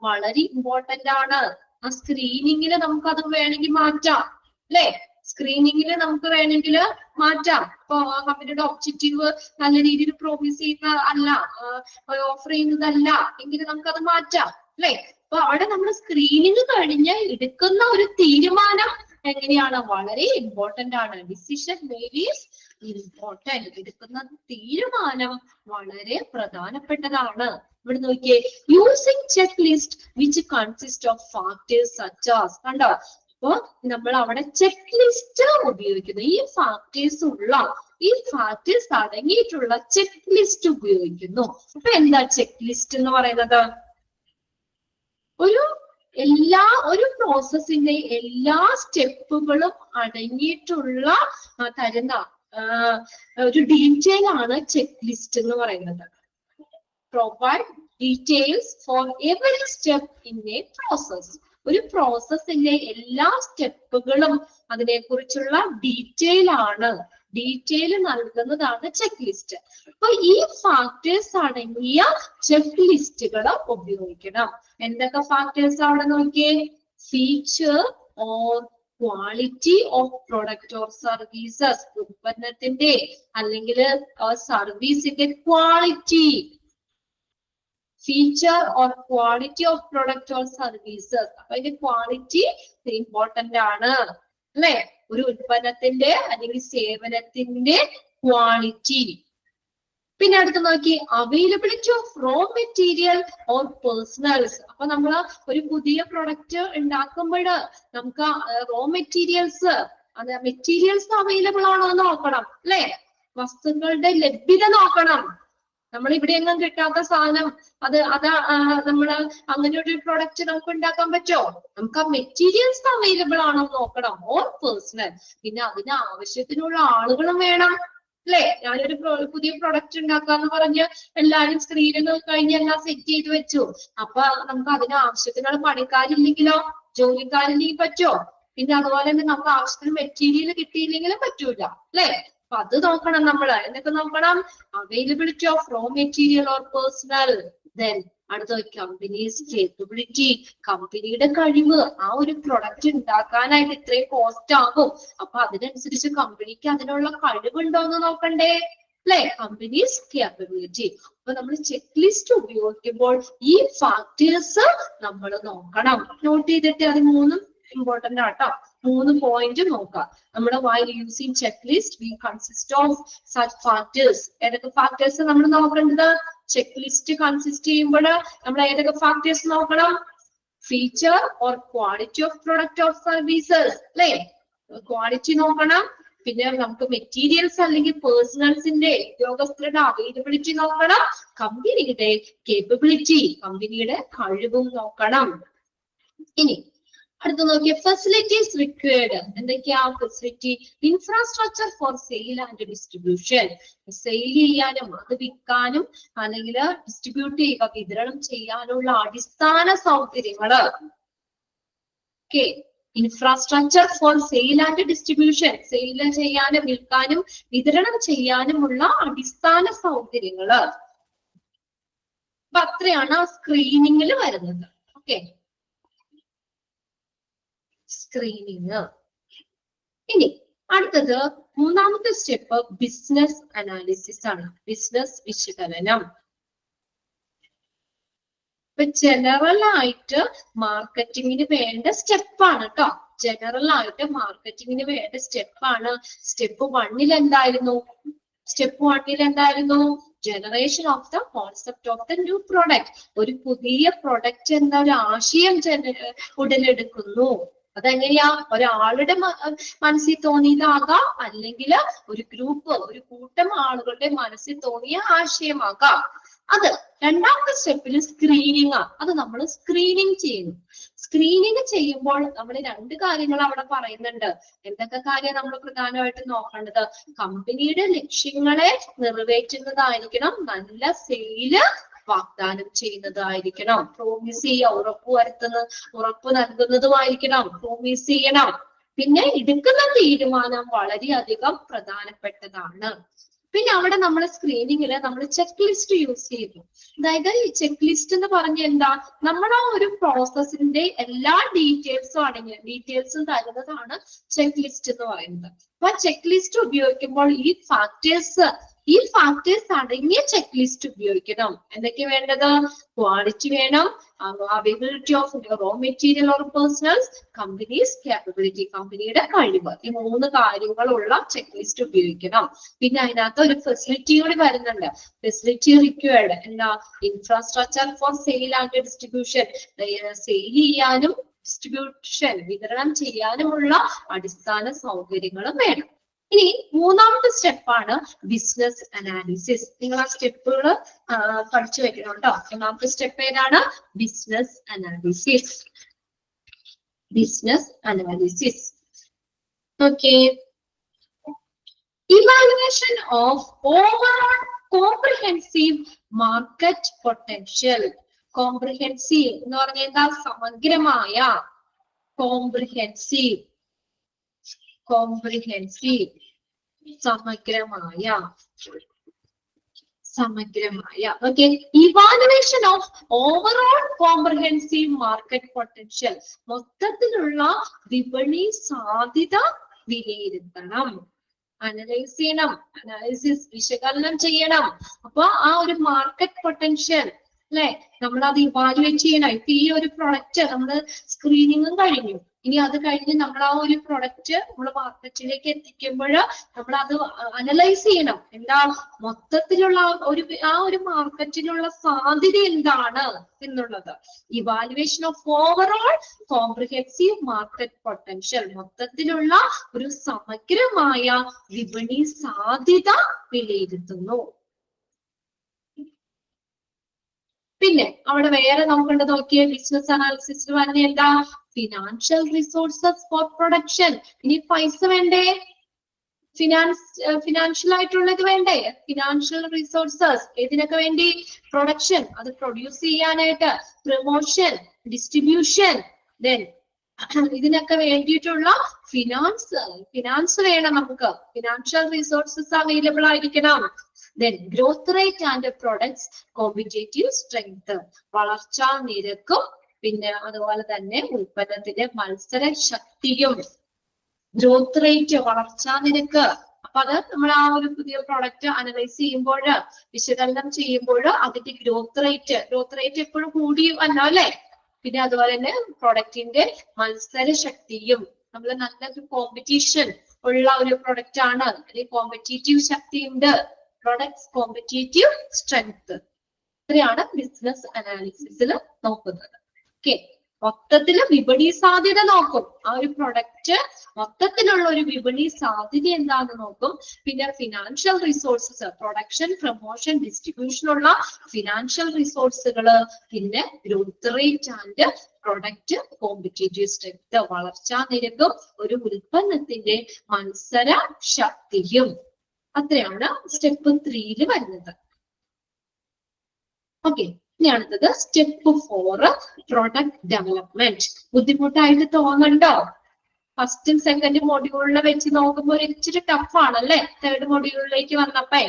വളരെ ഇമ്പോർട്ടന്റ് ആണ്. ആ സ്ക്രീനിങ്ങില് നമുക്ക് അത് വേണമെങ്കിൽ മാറ്റാം, അല്ലെ? സ്ക്രീനിങ്ങിൽ നമുക്ക് വേണമെങ്കിൽ മാറ്റാം. ഇപ്പൊ കമ്പനിയുടെ ഒബ്ജക്റ്റീവ് നല്ല രീതിയിൽ പ്രോമിസ് ചെയ്യുന്ന അല്ല, ഓഫർ ചെയ്യുന്നതല്ല എങ്കിൽ നമുക്കത് മാറ്റാം, അല്ലെ? അപ്പൊ അവിടെ നമ്മൾ സ്ക്രീനിങ് കഴിഞ്ഞ് എടുക്കുന്ന ഒരു തീരുമാനം എങ്ങനെയാണ്? വളരെ ഇമ്പോർട്ടന്റ് ആണ്. Decision made is important. എടുക്കുന്ന തീരുമാനം വളരെ പ്രധാനപ്പെട്ടതാണ്. ഇവിടെ നോക്കിയേ, using check list which consist of factors such as. കണ്ടോ? അപ്പൊ നമ്മൾ അവിടെ ചെക്ക് ലിസ്റ്റ് ഉപയോഗിക്കുന്നു. ഈ ഫാക്ടേഴ്സ് അടങ്ങിയിട്ടുള്ള ചെക്ക് ലിസ്റ്റ് ഉപയോഗിക്കുന്നു. അപ്പൊ എന്താ ചെക്ക് ലിസ്റ്റ് എന്ന് പറയുന്നത്? ഒരു പ്രോസസ്സിന്റെ എല്ലാ സ്റ്റെപ്പുകളും അടങ്ങിയിട്ടുള്ള തരുന്ന ഒരു ഡീറ്റെയിൽ ആണ് ചെക്ക് ലിസ്റ്റ് എന്ന് പറയുന്നത്. Provide details for every step in A process. ഒരു പ്രോസസ്സിന്റെ എല്ലാ സ്റ്റെപ്പുകളും അതിനെക്കുറിച്ചുള്ള ഡീറ്റെയിൽ നൽകുന്നതാണ് ചെക്ക് ലിസ്റ്റ്. അപ്പൊ ഈ ഫാക്ടേഴ്സ് അടങ്ങിയ ചെക്ക് ലിസ്റ്റുകൾ ഉപയോഗിക്കണം. എന്തൊക്കെ ഫാക്ടേഴ്സ് അവിടെ നോക്കിയേ? Feature or quality of product or services, ഉൽപ്പന്നത്തിന്റെ അല്ലെങ്കിൽ സർവീസിന്റെ quality. Feature or quality of product or services. അപ്പൊ അതിന്റെ ക്വാളിറ്റി ഇമ്പോർട്ടന്റ് ആണ് അല്ലെ? ഒരു ഉൽപ്പന്നത്തിന്റെ അല്ലെങ്കിൽ സേവനത്തിന്റെ ക്വാളിറ്റി. പിന്നെ അടുത്ത് നോക്കി, availability of raw material or personals. അപ്പൊ നമ്മൾ ഒരു പുതിയ പ്രൊഡക്റ്റ് ഉണ്ടാക്കുമ്പോൾ നമുക്ക് റോ മെറ്റീരിയൽസ്, അത് മെറ്റീരിയൽസ് അവൈലബിൾ ആണോ എന്ന് നോക്കണം അല്ലെ? വസ്തുക്കളുടെ ലഭ്യത നോക്കണം. നമ്മൾ ഇവിടെ എങ്ങും കിട്ടാത്ത സാധനം അത് നമ്മള് അങ്ങനെ ഒരു പ്രൊഡക്റ്റ് നമുക്ക് ഉണ്ടാക്കാൻ പറ്റുമോ? നമുക്ക് ആ മെറ്റീരിയൽസ് അവൈലബിൾ ആണോ നോക്കണം. Or personal. പിന്നെ അതിന് ആവശ്യത്തിനുള്ള ആളുകളും വേണം അല്ലെ? ഞാനൊരു പുതിയ പ്രൊഡക്റ്റ് ഉണ്ടാക്കാന്ന് പറഞ്ഞ് എല്ലാരും സ്ക്രീനിൽ കഴിഞ്ഞ് എല്ലാം സെറ്റ് ചെയ്ത് വെച്ചു. അപ്പൊ നമുക്ക് അതിന് ആവശ്യത്തിനുള്ള പണിക്കാരില്ലെങ്കിലോ, ജോലിക്കാരില്ലെങ്കിൽ പറ്റുമോ? പിന്നെ അതുപോലെ തന്നെ നമുക്ക് ആവശ്യത്തിന് മെറ്റീരിയൽ കിട്ടിയില്ലെങ്കിലും പറ്റൂല അല്ലെ? അപ്പൊ അത് നോക്കണം നമ്മള്. എന്നൊക്കെ നോക്കണം? Availability of raw material or personal. Then അടുത്ത കമ്പനീസ് കേപ്പബിലിറ്റി, കമ്പനിയുടെ കഴിവ്. ആ ഒരു പ്രൊഡക്റ്റ് ഉണ്ടാക്കാനായിട്ട് ഇത്രയും കോസ്റ്റ് ആകും. അപ്പൊ അതിനനുസരിച്ച് കമ്പനിക്ക് അതിനുള്ള കഴിവുണ്ടോ എന്ന് നോക്കണ്ടേ അല്ലെ? Companies capability. അപ്പൊ നമ്മൾ ചെക്ക് ലിസ്റ്റ് ഉപയോഗിക്കുമ്പോൾ ഈ ഫാക്ടേഴ്സ് നമ്മൾ നോക്കണം. നോട്ട് ചെയ്തിട്ട് അത് മൂന്നും ഇമ്പോർട്ടന്റ് ആട്ടോ. 3 പോയിന്റ് നോക്കാം. നമ്മുടെ while using checklist we consist of such factors. ഏതൊക്കെ ഫാക്ടേഴ്സ് നമ്മൾ നോക്കേണ്ടത്? ചെക്ക് ലിസ്റ്റ് കൺസിസ്റ്റ് ചെയ്യുമ്പോൾ നമ്മൾ ഏതൊക്കെ ഫാക്ടേഴ്സ് നോക്കണം? Feature or quality of product or services അല്ലെ? ക്വാളിറ്റി നോക്കണം. പിന്നെ നമുക്ക് മെറ്റീരിയൽസ് അല്ലെങ്കിൽ പേഴ്സണൽസിന്റെ ഉദ്യോഗസ്ഥരുടെ അവൈലബിലിറ്റി നോക്കണം. കമ്പനിയുടെ കേപ്പബിലിറ്റി, കമ്പനിയുടെ കഴിവും നോക്കണം. ഇനി അടുത്ത നോക്കിയ ഫെസിലിറ്റീസ് റിക്വയർഡ്. എന്തൊക്കെയാ facility? Infrastructure for sale and distribution. Sale ചെയ്യാനും അത് വിൽക്കാനും അല്ലെങ്കിൽ ഡിസ്ട്രിബ്യൂട്ട് ചെയ്യുക, വിതരണം ചെയ്യാനുള്ള അടിസ്ഥാന സൗകര്യങ്ങള്. Okay, infrastructure for sale and distribution. Sale ചെയ്യാനും വിൽക്കാനും വിതരണം ചെയ്യാനുമുള്ള അടിസ്ഥാന സൗകര്യങ്ങള്. അപ്പൊ അത്രയാണ് സ്ക്രീനിങ്ങിൽ വരുന്നത്. Okay, screening. ഇനി അടുത്തത് മൂന്നാമത്തെ സ്റ്റെപ്പ് ബിസിനസ് അനാലിസിസ് ആണ്. ബിസിനസ് വിശകലനം. ഇപ്പൊ ജനറൽ ആയിട്ട് മാർക്കറ്റിങ്ങിന് വേണ്ട സ്റ്റെപ്പാണ് കേട്ടോ. ജനറൽ ആയിട്ട് മാർക്കറ്റിങ്ങിന് വേണ്ട സ്റ്റെപ്പാണ്. സ്റ്റെപ്പ് 1 എന്തായിരുന്നു? സ്റ്റെപ്പ് 1 എന്തായിരുന്നു? Generation of the concept of the new product. ഒരു പുതിയ പ്രൊഡക്റ്റ് എന്ന ഒരു ആശയം ഉടലെടുക്കുന്നു. അതെങ്ങനെയാ? ഒരാളുടെ മനസ്സിൽ തോന്നിയതാകാം, അല്ലെങ്കിൽ ഒരു ഗ്രൂപ്പ്, ഒരു കൂട്ടം ആളുകളുടെ മനസ്സിൽ തോന്നിയ ആശയമാകാം. അത് രണ്ടാമത്തെ സ്റ്റെപ്പിൽ സ്ക്രീനിങ്. അത് നമ്മൾ സ്ക്രീനിങ് ചെയ്യുന്നു. സ്ക്രീനിങ് ചെയ്യുമ്പോൾ നമ്മൾ 2 കാര്യങ്ങൾ അവിടെ പറയുന്നുണ്ട്. എന്തൊക്കെ കാര്യം നമ്മൾ പ്രധാനമായിട്ട് നോക്കേണ്ടത്? കമ്പനിയുടെ ലക്ഷ്യങ്ങളെ നിറവേറ്റുന്നതായിരിക്കണം. നല്ല സെയില് വാഗ്ദാനം ചെയ്യുന്നതായിരിക്കണം. പ്രോമിസ് ചെയ്യുക, ഉറപ്പ് നൽകുന്നതുമായിരിക്കണം. പ്രോമിസ് ചെയ്യണം. പിന്നെ എടുക്കുന്ന തീരുമാനം വളരെയധികം പ്രധാനപ്പെട്ടതാണ്. പിന്നെ അവിടെ നമ്മൾ സ്ക്രീനിങ്ങില് നമ്മൾ ചെക്ക് ലിസ്റ്റ് യൂസ് ചെയ്തു. അതായത് ഈ ചെക്ക് ലിസ്റ്റ് എന്ന് പറഞ്ഞ എന്താ? നമ്മുടെ ഒരു പ്രോസസ്സിന്റെ എല്ലാ ഡീറ്റെയിൽസും തരുന്നതാണ് ചെക്ക് ലിസ്റ്റ് എന്ന് പറയുന്നത്. അപ്പൊ ചെക്ക് ലിസ്റ്റ് ഉപയോഗിക്കുമ്പോൾ ഈ ഫാക്ടേഴ്സ് അടങ്ങിയ ചെക്ക് ലിസ്റ്റ് ഉപയോഗിക്കണം. എന്തൊക്കെ വേണ്ടത്? ക്വാളിറ്റി വേണം, availability of raw material or personals, companies capability, കമ്പനിയുടെ കഴിവ്. ഈ 3 കാര്യങ്ങളുള്ള ചെക്ക് ലിസ്റ്റ് ഉപയോഗിക്കണം. പിന്നെ അതിനകത്ത് ഒരു ഫെസിലിറ്റി കൂടി വരുന്നുണ്ട്. Facility required. എന്താ? Infrastructure for sale and distribution. Sale ചെയ്യാനും ഡിസ്ട്രിബ്യൂഷൻ, വിതരണം ചെയ്യാനുമുള്ള അടിസ്ഥാന സൗകര്യങ്ങളും വേണം. ഇനി മൂന്നാമത്തെ സ്റ്റെപ്പാണ് ബിസിനസ് അനാലിസിസ്. നിങ്ങൾ ആ സ്റ്റെപ്പുകൾ പഠിച്ചു വെക്കണം കേട്ടോ. മൂന്നാമത്തെ സ്റ്റെപ്പ് ഏതാണ്? Business analysis. Business analysis. Okay, evaluation of overall comprehensive market potential. Comprehensive എന്ന് പറഞ്ഞാൽ എന്താ? സമഗ്രമായ. കോംപ്രിഹെൻസീവ് സമഗ്രമായ. സമഗ്രമായ okay evaluation of overall comprehensive market potential മൊത്തത്തിലുള്ള വിപണി സാധ്യത വിലയിരുത്തണം അനലൈസ് ചെയ്യണം അനാലിസിസ് വിശകലനം ചെയ്യണം അപ്പൊ ആ ഒരു മാർക്കറ്റ് പൊട്ടൻഷ്യൽ അല്ലെ നമ്മൾ അത് ഇവാലുവേറ്റ് ചെയ്യണം ഇപ്പൊ ഈ ഒരു പ്രൊഡക്റ്റ് നമ്മള് സ്ക്രീനിങ്ങും കഴിഞ്ഞു ഇനി അത് കഴിഞ്ഞ് നമ്മൾ ആ ഒരു പ്രൊഡക്റ്റ് നമ്മൾ മാർക്കറ്റിലേക്ക് എത്തിക്കുമ്പോൾ നമ്മൾ അത് അനലൈസ് ചെയ്യണം എന്താ മൊത്തത്തിലുള്ള ആ ഒരു മാർക്കറ്റിലുള്ള സാധ്യത എന്താണ് എന്നുള്ളത് evaluation of overall comprehensive market potential മൊത്തത്തിലുള്ള ഒരു സമഗ്രമായ വിപണി സാധ്യത വിലയിരുത്തുന്നു പിന്നെ അവിടെ വേറെ നോക്കേണ്ടത് നോക്കിയ ബിസിനസ് അനാലിസിസ് പറഞ്ഞ എന്താ ഫിനാൻഷ്യൽ റിസോഴ്സസ് ഫോർ പ്രൊഡക്ഷൻ ഇനി പൈസ വേണ്ടേ ഫിനാൻഷ്യൽ ആയിട്ടുള്ളത് വേണ്ടേ ഫിനാൻഷ്യൽ റിസോഴ്സസ് ഇതിനൊക്കെ വേണ്ടി പ്രൊഡക്ഷൻ അത് പ്രൊഡ്യൂസ് ചെയ്യാനായിട്ട് പ്രൊമോഷൻ ഡിസ്ട്രിബ്യൂഷൻ ഇതിനൊക്കെ വേണ്ടിയിട്ടുള്ള ഫിനാൻസ് വേണം നമുക്ക് ഫിനാൻഷ്യൽ റിസോഴ്സസ് അവൈലബിൾ ആയിരിക്കണം growth rate and products competitive strength വളർച്ചാ നിരക്കും പിന്നെ അതുപോലെ തന്നെ ഉൽപ്പന്നത്തിന്റെ മത്സര ശക്തിയും ഗ്രോത്ത് റേറ്റ് വളർച്ചാ നിരക്ക് അപ്പൊ അത് നമ്മൾ ആ ഒരു പുതിയ പ്രോഡക്റ്റ് അനലൈസ് ചെയ്യുമ്പോൾ വിശകലനം ചെയ്യുമ്പോൾ അതിന്റെ ഗ്രോത്ത് റേറ്റ് എപ്പോഴും കൂടി വന്നോ അല്ലെ പിന്നെ അതുപോലെ തന്നെ പ്രൊഡക്റ്റിന്റെ മത്സര ശക്തിയും നമ്മൾ നല്ലൊരു കോമ്പറ്റീഷൻ ഉള്ള ഒരു പ്രൊഡക്റ്റ് ആണ് അല്ലെങ്കിൽ കോമ്പറ്റേറ്റീവ് ശക്തി ഉണ്ട് പ്രൊഡക്ട്സ് കോമ്പറ്റേറ്റീവ് സ്ട്രെങ്ത് ഇത്രയാണ് ബിസിനസ് അനാലിസിസിൽ നോക്കുന്നത് ഓക്കെ മൊത്തത്തില് വിപണി സാധ്യത നോക്കും ആ ഒരു പ്രൊഡക്റ്റ് മൊത്തത്തിലുള്ള ഒരു വിപണി സാധ്യത എന്താണെന്ന് നോക്കും പിന്നെ ഫിനാൻഷ്യൽ റിസോഴ്സസ് പ്രൊഡക്ഷൻ പ്രൊമോഷൻ ഡിസ്ട്രിബ്യൂഷനുള്ള ഫിനാൻഷ്യൽ റിസോഴ്സുകള് പിന്നെ growth rate and product competitive strength വളർച്ചാ നിരക്കും ഒരു ഉൽപ്പന്നത്തിന്റെ മത്സര ശക്തിയും അത്രയാണ് സ്റ്റെപ്പ് 3 വരുന്നത് ഓക്കെ ഇനി അടുത്തത് സ്റ്റെപ്പ് 4 പ്രൊഡക്റ്റ് ഡെവലപ്മെന്റ് ബുദ്ധിമുട്ടായിട്ട് തോന്നണ്ടോ ഫസ്റ്റും സെക്കൻഡ് മൊഡ്യൂളിൽ വെച്ച് നോക്കുമ്പോൾ ഒരു ഇച്ചിരി ടഫ് ആണല്ലേ തേർഡ് മൊഡ്യൂളിലേക്ക് വന്നപ്പോ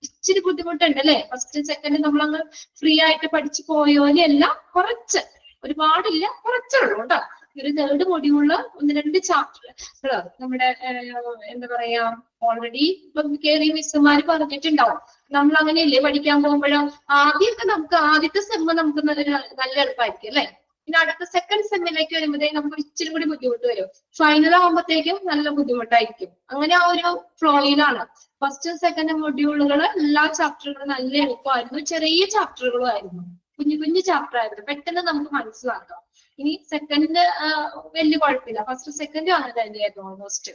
ഇച്ചിരി ബുദ്ധിമുട്ടുണ്ട് അല്ലെ ഫസ്റ്റ് സെക്കൻഡ് നമ്മളങ്ങ് ഫ്രീ ആയിട്ട് പഠിച്ചു പോയോലെയല്ല കുറച്ച് ഒരുപാടില്ല കുറച്ചേ ഉള്ളൂ കേട്ടോ ഒരു തേർഡ് മൊഡ്യൂളില് 1-2 ചാപ്റ്റർ നമ്മുടെ എന്താ പറയാ ഓൾറെഡി ഇപ്പൊ കേറി മിസ്സുമാര് പറഞ്ഞിട്ടുണ്ടാവും നമ്മൾ അങ്ങനെയല്ലേ പഠിക്കാൻ പോകുമ്പോഴോ ആദ്യമൊക്കെ നമുക്ക് ആദ്യത്തെ സെമ്മ് നമുക്ക് നല്ല എളുപ്പമായിരിക്കും അല്ലെ പിന്നെ അടുത്ത സെക്കൻഡ് സെമ്മിലേക്ക് വരുമ്പോഴത്തേക്കും നമുക്ക് ഇച്ചിരി കൂടി ബുദ്ധിമുട്ട് വരും ഫൈനൽ ആകുമ്പോഴത്തേക്കും നല്ല ബുദ്ധിമുട്ടായിരിക്കും അങ്ങനെ ആ ഒരു ഫ്ലോയിലാണ് ഫസ്റ്റ് സെക്കൻഡ് മൊഡ്യൂളുകൾ എല്ലാ ചാപ്റ്ററുകളും നല്ല എളുപ്പമായിരുന്നു ചെറിയ ചാപ്റ്ററുകളും ആയിരുന്നു കുഞ്ഞു ചാപ്റ്റർ ആയിരുന്നു പെട്ടെന്ന് നമുക്ക് മനസ്സിലാക്കാം ഇനി സെക്കൻഡ് വലിയ കുഴപ്പമില്ല ഫസ്റ്റ് സെക്കൻഡ് അങ്ങനെ തന്നെയായിരുന്നു ഓൾമോസ്റ്റ്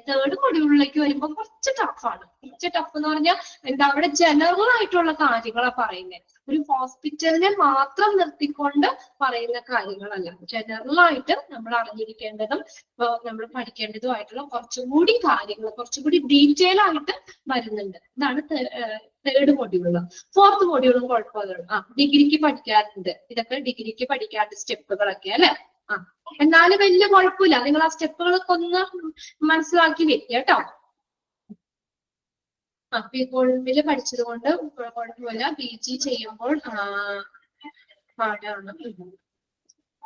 തേർഡ് മൊഡ്യൂളിലേക്ക് വരുമ്പോൾ കുറച്ച് ടഫാണ് കുറച്ച് ടഫ് എന്ന് പറഞ്ഞാൽ എന്താ അവിടെ ജനറൽ ആയിട്ടുള്ള കാര്യങ്ങളാണ് പറയുന്നത് ഒരു ഹോസ്പിറ്റലിനെ മാത്രം നിർത്തിക്കൊണ്ട് പറയുന്ന കാര്യങ്ങളല്ല ജനറൽ ആയിട്ട് നമ്മൾ അറിഞ്ഞിരിക്കേണ്ടതും നമ്മൾ പഠിക്കേണ്ടതുമായിട്ടുള്ള കുറച്ചുകൂടി കാര്യങ്ങൾ കുറച്ചുകൂടി ഡീറ്റെയിൽ ആയിട്ട് വരുന്നുണ്ട് ഇതാണ് തേർഡ് മൊഡ്യൂള് ഫോർത്ത് മൊഡ്യൂളും കുഴപ്പമില്ല ഡിഗ്രിക്ക് പഠിക്കാറുണ്ട് ഇതൊക്കെ ഡിഗ്രിക്ക് പഠിക്കാറുണ്ട് സ്റ്റെപ്പുകളൊക്കെ അല്ലെ എന്നാലും വലിയ കുഴപ്പമില്ല നിങ്ങൾ ആ സ്റ്റെപ്പുകളൊക്കെ ഒന്ന് മനസ്സിലാക്കി വെക്കുക കേട്ടോ കോഴിമ്പില് പഠിച്ചത് കൊണ്ട് കുഴപ്പമില്ല PG ചെയ്യുമ്പോൾ പാടാണ്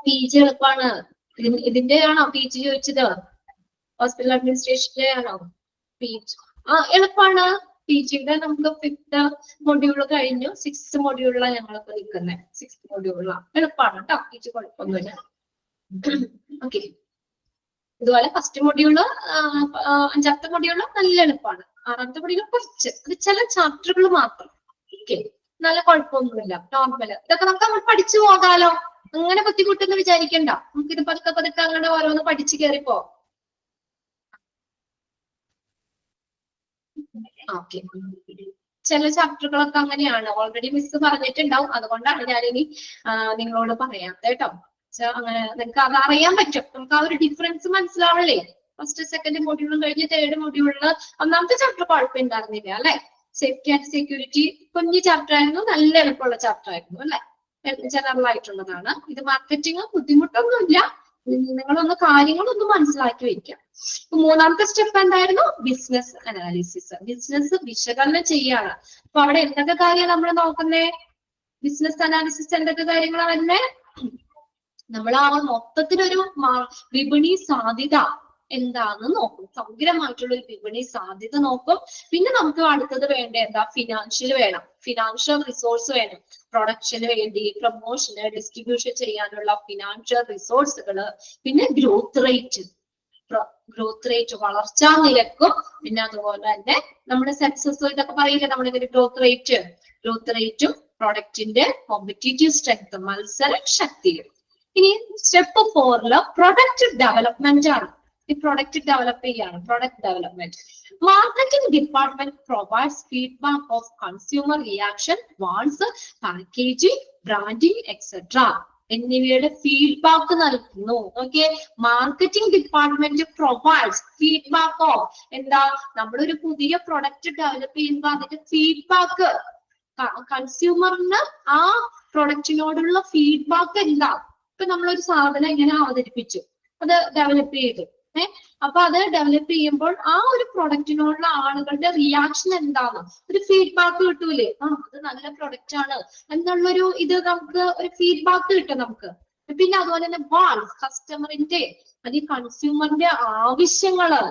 PG എളുപ്പമാണ് ഇതിന്റെ ആണോ PG ചോദിച്ചത് ഹോസ്പിറ്റൽ അഡ്മിനിസ്ട്രേഷന്റെ ആണോ PG എളുപ്പമാണ് PGയുടെ നമുക്ക് 5th മൊഡ്യൂള് കഴിഞ്ഞു 6th മൊഡ്യൂളിലാണ് ഞങ്ങളിപ്പോ നിൽക്കുന്നത് 6th മൊഡ്യൂളിലാണ് എളുപ്പമാണ് കേട്ടോ PG കുഴപ്പമൊന്നുമില്ല ഓക്കെ ഇതുപോലെ ഫസ്റ്റ് മൊഡ്യൂള് 5ാമത്തെ മൊഡ്യൂള് നല്ല എളുപ്പമാണ് 6ാമത്തെ മൊഡ്യൂള് കുറച്ച് അത് ചില ചാപ്റ്ററുകൾ മാത്രം ഓക്കെ നല്ല കുഴപ്പമൊന്നുമില്ല നോർമല് ഇതൊക്കെ നമുക്ക് നമ്മൾ പഠിച്ചു പോകാലോ അങ്ങനെ ബുദ്ധിമുട്ടെന്ന് വിചാരിക്കണ്ട നമുക്കിത് പതുക്കെ അങ്ങനെ ഓരോന്ന് പഠിച്ചു കയറിപ്പോ ഓക്കെ ചില ചാപ്റ്ററുകളൊക്കെ അങ്ങനെയാണ് ഓൾറെഡി മിസ് പറഞ്ഞിട്ടുണ്ടാവും അതുകൊണ്ടാണ് ഞാനിനി നിങ്ങളോട് പറയാത്തത് കേട്ടോ അങ്ങനെ നിങ്ങൾക്ക് അത് അറിയാൻ പറ്റും നമുക്ക് ആ ഒരു ഡിഫറൻസ് മനസ്സിലാവല്ലേ ഫസ്റ്റ് സെക്കൻഡ് മൊഡ്യൂളും കഴിഞ്ഞ് തേർഡ് മൊഡ്യൂളില് 1ാമത്തെ ചാപ്റ്റർ കുഴപ്പമുണ്ടായിരുന്നില്ല അല്ലെ സേഫ്റ്റി ആൻഡ് സെക്യൂരിറ്റി കുഞ്ഞു ചാപ്റ്റർ ആയിരുന്നു നല്ല എളുപ്പമുള്ള ചാപ്റ്റർ ആയിരുന്നു അല്ലെ ജനറൽ ആയിട്ടുള്ളതാണ് ഇത് മാർക്കറ്റിംഗ് ബുദ്ധിമുട്ടൊന്നുമില്ല നിങ്ങളൊന്ന് കാര്യങ്ങളൊന്ന് മനസ്സിലാക്കി വെക്കാം മൂന്നാമത്തെ സ്റ്റെപ്പ് എന്തായിരുന്നു? Business analysis. ബിസിനസ് വിശകലനം ചെയ്യാണ്. അപ്പൊ അവിടെ എന്തൊക്കെ കാര്യം നമ്മൾ നോക്കുന്നേ? ബിസിനസ് അനാലിസിസ് എന്തൊക്കെ കാര്യങ്ങളാണ് വരുന്നേ? നമ്മൾ ആ മൊത്തത്തിലൊരു വിപണി സാധ്യത എന്താന്ന് നോക്കും. സമഗ്രമായിട്ടുള്ള ഒരു വിപണി സാധ്യത നോക്കും. പിന്നെ നമുക്ക് അടുത്തത് വേണ്ട എന്താ? ഫിനാൻഷ്യൽ വേണം, ഫിനാൻഷ്യൽ റിസോഴ്സ് വേണം. പ്രൊഡക്ഷന് വേണ്ടി, പ്രൊമോഷന്, ഡിസ്ട്രിബ്യൂഷൻ ചെയ്യാനുള്ള ഫിനാൻഷ്യൽ റിസോഴ്സുകള്, പിന്നെ ഗ്രോത്ത് റേറ്റ് വളർച്ചാ നിരക്കും, പിന്നെ അതുപോലെ തന്നെ നമ്മുടെ സക്സസ് ഇതൊക്കെ പറയില്ലേ നമ്മളിങ്ങനെ ഗ്രോത്ത് റേറ്റും പ്രൊഡക്റ്റിന്റെ കോമ്പറ്റീറ്റീവ് സ്ട്രെങ്ത്, മത്സര ശക്തിയും. ഇനി സ്റ്റെപ്പ് 4 പ്രൊഡക്റ്റ് ഡെവലപ്മെന്റ് ആണ്. ഈ പ്രൊഡക്റ്റ് ഡെവലപ്പ് ചെയ്യാണ്, product development. Marketing department provides feedback of consumer reaction, wants, packaging, branding etcetera എന്നിവയുടെ ഫീഡ്ബാക്ക് നൽകുന്നു. Okay, marketing department provides feedback of എന്താ? നമ്മളൊരു പുതിയ പ്രൊഡക്റ്റ് ഡെവലപ്പ് ചെയ്യുമ്പോൾ അതിന്റെ ഫീഡ്ബാക്ക്, കൺസ്യൂമറിന് ആ പ്രൊഡക്റ്റിനോടുള്ള ഫീഡ്ബാക്ക് എന്താ? ഇപ്പൊ നമ്മളൊരു സാധനം ഇങ്ങനെ അവതരിപ്പിച്ചു, അത് ഡെവലപ്പ് ചെയ്തു. അപ്പൊ അത് ഡെവലപ്പ് ചെയ്യുമ്പോൾ ആ ഒരു പ്രൊഡക്റ്റിനോടുള്ള ആളുകളുടെ റിയാക്ഷൻ എന്താണ്? ഒരു ഫീഡ്ബാക്ക് കിട്ടൂലേ? അത് നല്ല പ്രൊഡക്റ്റ് ആണ് എന്നുള്ളൊരു ഇത് നമുക്ക് ഒരു ഫീഡ്ബാക്ക് കിട്ടും നമുക്ക്. പിന്നെ അതുപോലെ തന്നെ കസ്റ്റമറിന്റെ അല്ലെങ്കിൽ കൺസ്യൂമറിന്റെ ആവശ്യങ്ങള്,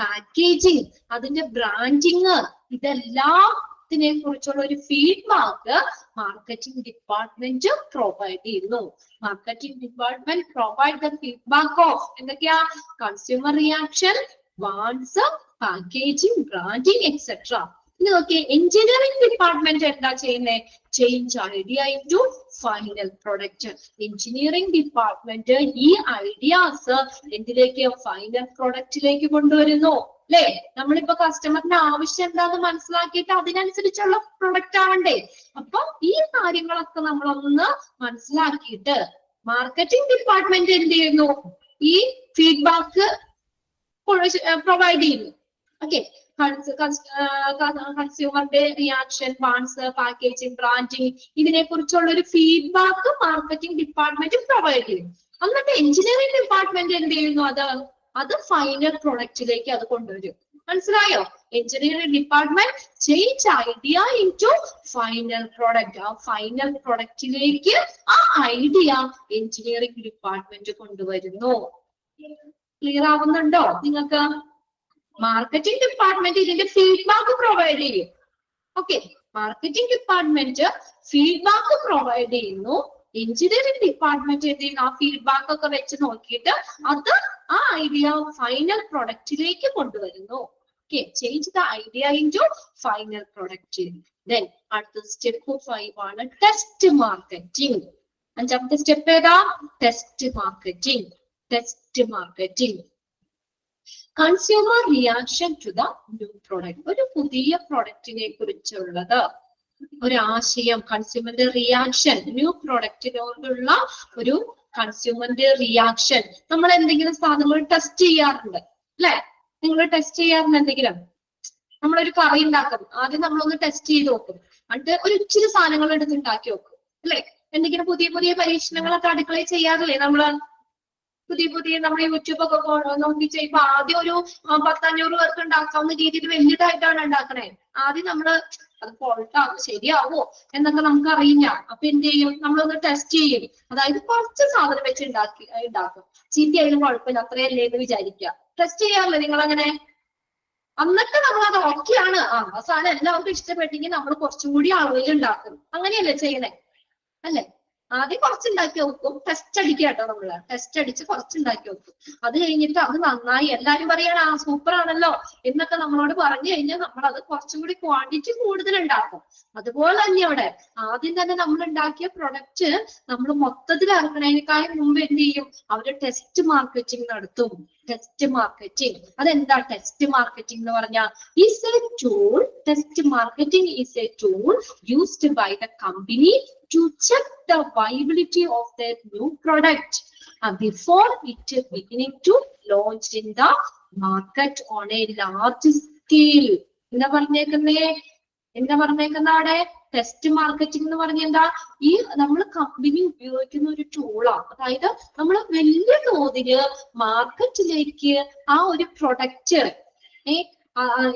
പാക്കേജിങ്, അതിന്റെ ബ്രാൻഡിങ്, ഇതെല്ലാം ത്തിനെ കുറിച്ചുള്ള ഒരു ഫീഡ്ബാക്ക് മാർക്കറ്റിംഗ് ഡിപ്പാർട്ട്മെന്റ് പ്രൊവൈഡ് ചെയ്യുന്നു. Marketing department provide the feedback of എന്തൊക്കെയാ? Consumer reaction, wants, packaging, branding etcetera. ഇനി നോക്കിയേ, എഞ്ചിനീയറിംഗ് ഡിപ്പാർട്ട്മെന്റ് എന്താ ചെയ്യുന്നത്? Change idea into final product. Engineering department ഈ ഐഡിയാസ് എന്തിലേക്ക്? ഫൈനൽ പ്രൊഡക്റ്റിലേക്ക് കൊണ്ടുവരുന്നു. അല്ലെ? നമ്മളിപ്പോ കസ്റ്റമറിന്റെ ആവശ്യം എന്താന്ന് മനസ്സിലാക്കിയിട്ട് അതിനനുസരിച്ചുള്ള പ്രൊഡക്റ്റ് ആവണ്ടേ? അപ്പൊ ഈ കാര്യങ്ങളൊക്കെ നമ്മളൊന്ന് മനസ്സിലാക്കിയിട്ട് മാർക്കറ്റിംഗ് ഡിപ്പാർട്ട്മെന്റ് എന്ത് ചെയ്യുന്നു? ഈ ഫീഡ്ബാക്ക് പ്രൊവൈഡ് ചെയ്യുന്നു. ഓക്കെ, കൺസ്യൂമറിന്റെ റിയാക്ഷൻ, വാണ്ട്സ്, പാക്കേജിംഗ്, ബ്രാൻഡിങ്, ഇതിനെ കുറിച്ചുള്ള ഒരു ഫീഡ്ബാക്ക് മാർക്കറ്റിംഗ് ഡിപ്പാർട്ട്മെന്റ് പ്രൊവൈഡ് ചെയ്യും. എന്നിട്ട് എഞ്ചിനീയറിംഗ് ഡിപ്പാർട്ട്മെന്റ് എന്ത് ചെയ്യുന്നു? അത് ഫൈനൽ പ്രൊഡക്റ്റിലേക്ക് അത് കൊണ്ടുവരും. മനസ്സിലായോ? Engineering department change idea into final product. ആ ഫൈനൽ പ്രൊഡക്റ്റിലേക്ക് ആ ഐഡിയ എഞ്ചിനീയറിംഗ് ഡിപ്പാർട്ട്മെന്റ് കൊണ്ടുവരുന്നു. ക്ലിയർ ആവുന്നുണ്ടോ നിങ്ങൾക്ക്? മാർക്കറ്റിംഗ് ഡിപ്പാർട്ട്മെന്റ് ഇതിന്റെ ഫീഡ്ബാക്ക് പ്രൊവൈഡ് ചെയ്യും. Okay, marketing department feedback provide ചെയ്യുന്നു. എഞ്ചിനീയറിംഗ് ഡിപ്പാർട്ട്മെന്റ് എന്ത് ചെയ്യുന്നു? ആ ഫീഡ്ബാക്ക് ഒക്കെ വെച്ച് നോക്കിയിട്ട് അത് ആ ഐഡിയ ഫൈനൽ പ്രൊഡക്റ്റിലേക്ക് കൊണ്ടുവരുന്നു. Okay, change the idea into final product. Then അടുത്ത സ്റ്റെപ്പ് 5 ആണ് ടെസ്റ്റ് മാർക്കറ്റിംഗ്. അഞ്ചാമത്തെ സ്റ്റെപ്പ് ഏതാ? Test marketing. Test marketing, consumer reaction to the new product. ഒരു പുതിയ പ്രൊഡക്റ്റിനെ കുറിച്ചുള്ളത് ഒരു ആശയം, കൺസ്യൂമറിന്റെ റിയാക്ഷൻ, ന്യൂ പ്രൊഡക്റ്റിനോടുള്ള ഒരു കൺസ്യൂമറിന്റെ റിയാക്ഷൻ. നമ്മൾ എന്തെങ്കിലും സാധനങ്ങൾ ടെസ്റ്റ് ചെയ്യാറുണ്ട് അല്ലെ? നിങ്ങൾ ടെസ്റ്റ് ചെയ്യാറുണ്ട് എന്തെങ്കിലും? നമ്മളൊരു കറി ഉണ്ടാക്കും, ആദ്യം നമ്മളൊന്ന് ടെസ്റ്റ് ചെയ്ത് നോക്കും, എന്നിട്ട് ഒരു ഇച്ചിരി സാധനങ്ങൾ എടുത്ത് ഉണ്ടാക്കി നോക്കും അല്ലെ? എന്തെങ്കിലും പുതിയ പുതിയ പരീക്ഷണങ്ങളൊക്കെ അടുക്കളയിൽ ചെയ്യാറില്ലേ നമ്മള്? പുതിയ നമ്മൾ യൂട്യൂബ് ഒക്കെ നോക്കി ചെയ്യുമ്പോ ആദ്യം ഒരു 10-500 പേർക്ക് ഉണ്ടാക്കാവുന്ന രീതിയിൽ വലിയതായിട്ടാണ് ഉണ്ടാക്കണേ. ആദ്യം നമ്മള് അത് ഫോൾട്ടാവും, ശരിയാവോ എന്നൊക്കെ നമുക്ക് അറിയില്ല. അപ്പൊ എന്ത് ചെയ്യും? നമ്മളൊന്ന് ടെസ്റ്റ് ചെയ്യും. അതായത് കുറച്ച് സാധനം വെച്ച് ഉണ്ടാക്കും. ചീത്തയായാലും കുഴപ്പമില്ല, അത്രയല്ലേ എന്ന് വിചാരിക്കുക. ടെസ്റ്റ് ചെയ്യാറില്ലേ നിങ്ങൾ അങ്ങനെ? എന്നിട്ട് നമ്മൾ അത് ഓക്കെയാണ്, അവസാനം എല്ലാവർക്കും ഇഷ്ടപ്പെട്ടെങ്കിൽ നമ്മൾ കുറച്ചും കൂടി അളവിൽ ഉണ്ടാക്കും. അങ്ങനെയല്ലേ ചെയ്യണേ? അല്ലെ? ആദ്യം കുറച്ചുണ്ടാക്കി നോക്കും, ടെസ്റ്റ് അടിക്കുക കേട്ടോ. നമ്മള് ടെസ്റ്റ് അടിച്ച് കുറച്ചുണ്ടാക്കി നോക്കും. അത് കഴിഞ്ഞിട്ട് അത് നന്നായി എല്ലാരും പറയണ സൂപ്പർ ആണല്ലോ എന്നൊക്കെ നമ്മളോട് പറഞ്ഞു കഴിഞ്ഞാൽ നമ്മൾ അത് കുറച്ചും കൂടി ക്വാണ്ടിറ്റി കൂടുതൽ ഉണ്ടാക്കും. അതുപോലെ തന്നെ ഇവിടെ ആദ്യം തന്നെ നമ്മൾ ഉണ്ടാക്കിയ പ്രൊഡക്റ്റ് നമ്മൾ മൊത്തത്തിൽ ഇറക്കണേക്കാളും മുമ്പ് എന്ത് ചെയ്യും? അവര് ടെസ്റ്റ് മാർക്കറ്റിംഗ് നടത്തും. ടെസ്റ്റ് മാർക്കറ്റിംഗ് അതെന്താ? ടെസ്റ്റ് മാർക്കറ്റിംഗ് എന്ന് പറഞ്ഞാൽ is a tool. Test marketing is a tool used by the company to check the viability of their new product before it is beginning to launch in the market on a large scale. എന്താ പറഞ്ഞേക്കുന്നേ? എന്താ പറഞ്ഞേക്കുന്ന അവിടെ? Test marketing എന്ന് പറഞ്ഞ എന്താ? ഈ നമ്മൾ company ഉപയോഗിക്കുന്ന ഒരു ടൂളാണ്. അതായത് നമ്മൾ വലിയ തോതില് മാർക്കറ്റിലേക്ക് ആ ഒരു പ്രൊഡക്റ്റ്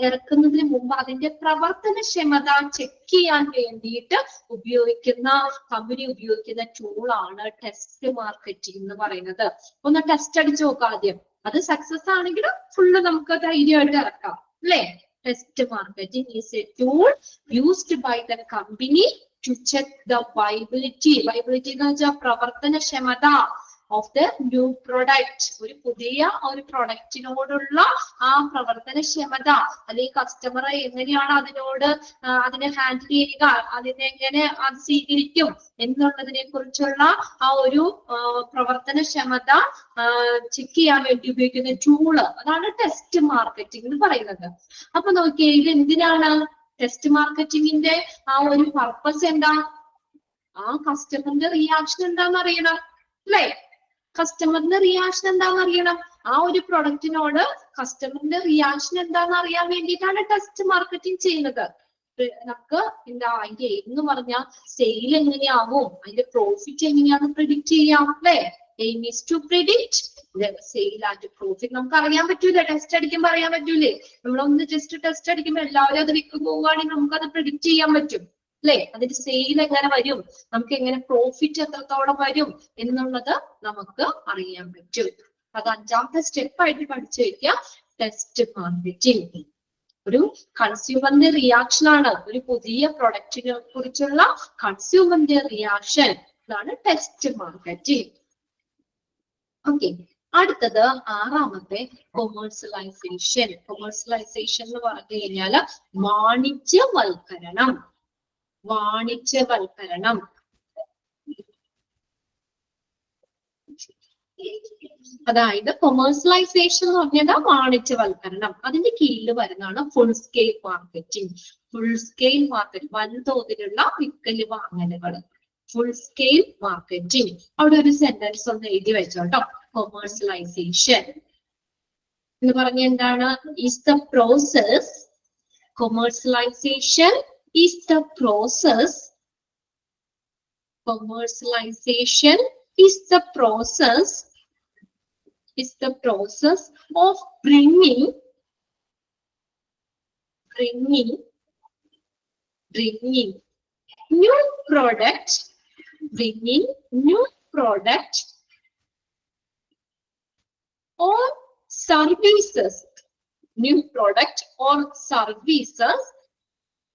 ഇറക്കുന്നതിന് മുമ്പ് അതിന്റെ പ്രവർത്തനക്ഷമത ചെക്ക് ചെയ്യാൻ വേണ്ടിയിട്ട് കമ്പനി ഉപയോഗിക്കുന്ന ടൂളാണ് ടെസ്റ്റ് മാർക്കറ്റിംഗ് എന്ന് പറയുന്നത്. ഒന്ന് ടെസ്റ്റ് അടിച്ചു നോക്കാം ആദ്യം. അത് സക്സസ് ആണെങ്കിൽ ഫുള്ള് നമുക്ക് ധൈര്യമായിട്ട് ഇറക്കാം അല്ലേ? Test marketing is a tool used by the company to check the viability എന്ന് വെച്ചാൽ പ്രവർത്തനക്ഷമത ഓഫ് ദ ന്യൂ പ്രൊഡക്റ്റ്. ഒരു പുതിയ ഒരു പ്രൊഡക്റ്റിനോടുള്ള ആ പ്രവർത്തനക്ഷമത, അല്ലെങ്കിൽ കസ്റ്റമർ എങ്ങനെയാണ് അതിനെ ഹാൻഡിൽ ചെയ്യുക, അതിനെങ്ങനെ അത് സ്വീകരിക്കും എന്നുള്ളതിനെ കുറിച്ചുള്ള ആ ഒരു പ്രവർത്തനക്ഷമത ചെക്ക് ചെയ്യാൻ വേണ്ടി ഉപയോഗിക്കുന്ന ടൂള്, അതാണ് ടെസ്റ്റ് മാർക്കറ്റിംഗ് എന്ന് പറയുന്നത്. അപ്പൊ നോക്കിയേ, ഇത് എന്തിനാണ്? ടെസ്റ്റ് മാർക്കറ്റിംഗിന്റെ ആ ഒരു പർപ്പസ് എന്താ? ആ കസ്റ്റമറിന്റെ റിയാക്ഷൻ എന്താന്ന് അറിയണം അല്ലേ? കസ്റ്റമറിന്റെ റിയാക്ഷൻ എന്താന്ന് അറിയണം. ആ ഒരു പ്രൊഡക്റ്റിനോട് കസ്റ്റമറിന്റെ റിയാക്ഷൻ എന്താന്ന് അറിയാൻ വേണ്ടിയിട്ടാണ് ടെസ്റ്റ് മാർക്കറ്റിംഗ് ചെയ്യുന്നത്. നമുക്ക് എന്താ അതിന്റെ എന്ന് പറഞ്ഞാൽ സെയിൽ എങ്ങനെയാവും, അതിന്റെ പ്രോഫിറ്റ് എങ്ങനെയാണെന്ന് പ്രിഡിക്റ്റ് ചെയ്യാം അല്ലേ? Aim is to predict sale and profit. നമുക്ക് അറിയാൻ പറ്റൂലേ? ടെസ്റ്റ് അടിക്കുമ്പോൾ അറിയാൻ പറ്റൂലേ? നമ്മളൊന്ന് ജസ്റ്റ് ടെസ്റ്റ് അടിക്കുമ്പോൾ എല്ലാവരും അത് വിൽക്ക് പോവുകയാണെങ്കിൽ നമുക്കത് പ്രിഡിക്റ്റ് ചെയ്യാൻ പറ്റും അല്ലെ? അതിന്റെ സെയിൽ എങ്ങനെ വരും, നമുക്ക് എങ്ങനെ പ്രോഫിറ്റ് എത്രത്തോളം വരും എന്നുള്ളത് നമുക്ക് അറിയാൻ പറ്റും. അത് 5ാമത്തെ സ്റ്റെപ്പായിട്ട് പഠിച്ചു വെക്കുക, ടെസ്റ്റ് മാർക്കറ്റിംഗ്. ഒരു കൺസ്യൂമറിന്റെ റിയാക്ഷൻ ആണ്, ഒരു പുതിയ പ്രൊഡക്റ്റിനെ കുറിച്ചുള്ള കൺസ്യൂമറിന്റെ റിയാക്ഷൻ. ഇതാണ് ടെസ്റ്റ് മാർക്കറ്റിംഗ്. ഓക്കെ, അടുത്തത് 6ാമത്തെ കൊമേഴ്സ്യലൈസേഷൻ. കൊമേഴ്സ്യലൈസേഷൻ എന്ന് പറഞ്ഞു കഴിഞ്ഞാല് വാണിജ്യവൽക്കരണം. അതായത് കൊമേഴ്സ്യലൈസേഷൻ എന്ന് പറഞ്ഞാൽ വാണിജ്യവൽക്കരണം. അതിന്റെ കീഴിൽ വരുന്നതാണ് full scale marketing. Full scale market, വൻതോതിലുള്ള വിൽക്കല് വാങ്ങലുകൾ. Full scale marketing. അവിടെ ഒരു സെന്റൻസ് ഒന്ന് എഴുതി വെച്ചോട്ടോ. കൊമേഴ്സ്യലൈസേഷൻ എന്ന് പറഞ്ഞ എന്താണ്? Is the process. Commercialisation is the process. Commercialization is the process of bringing new product or services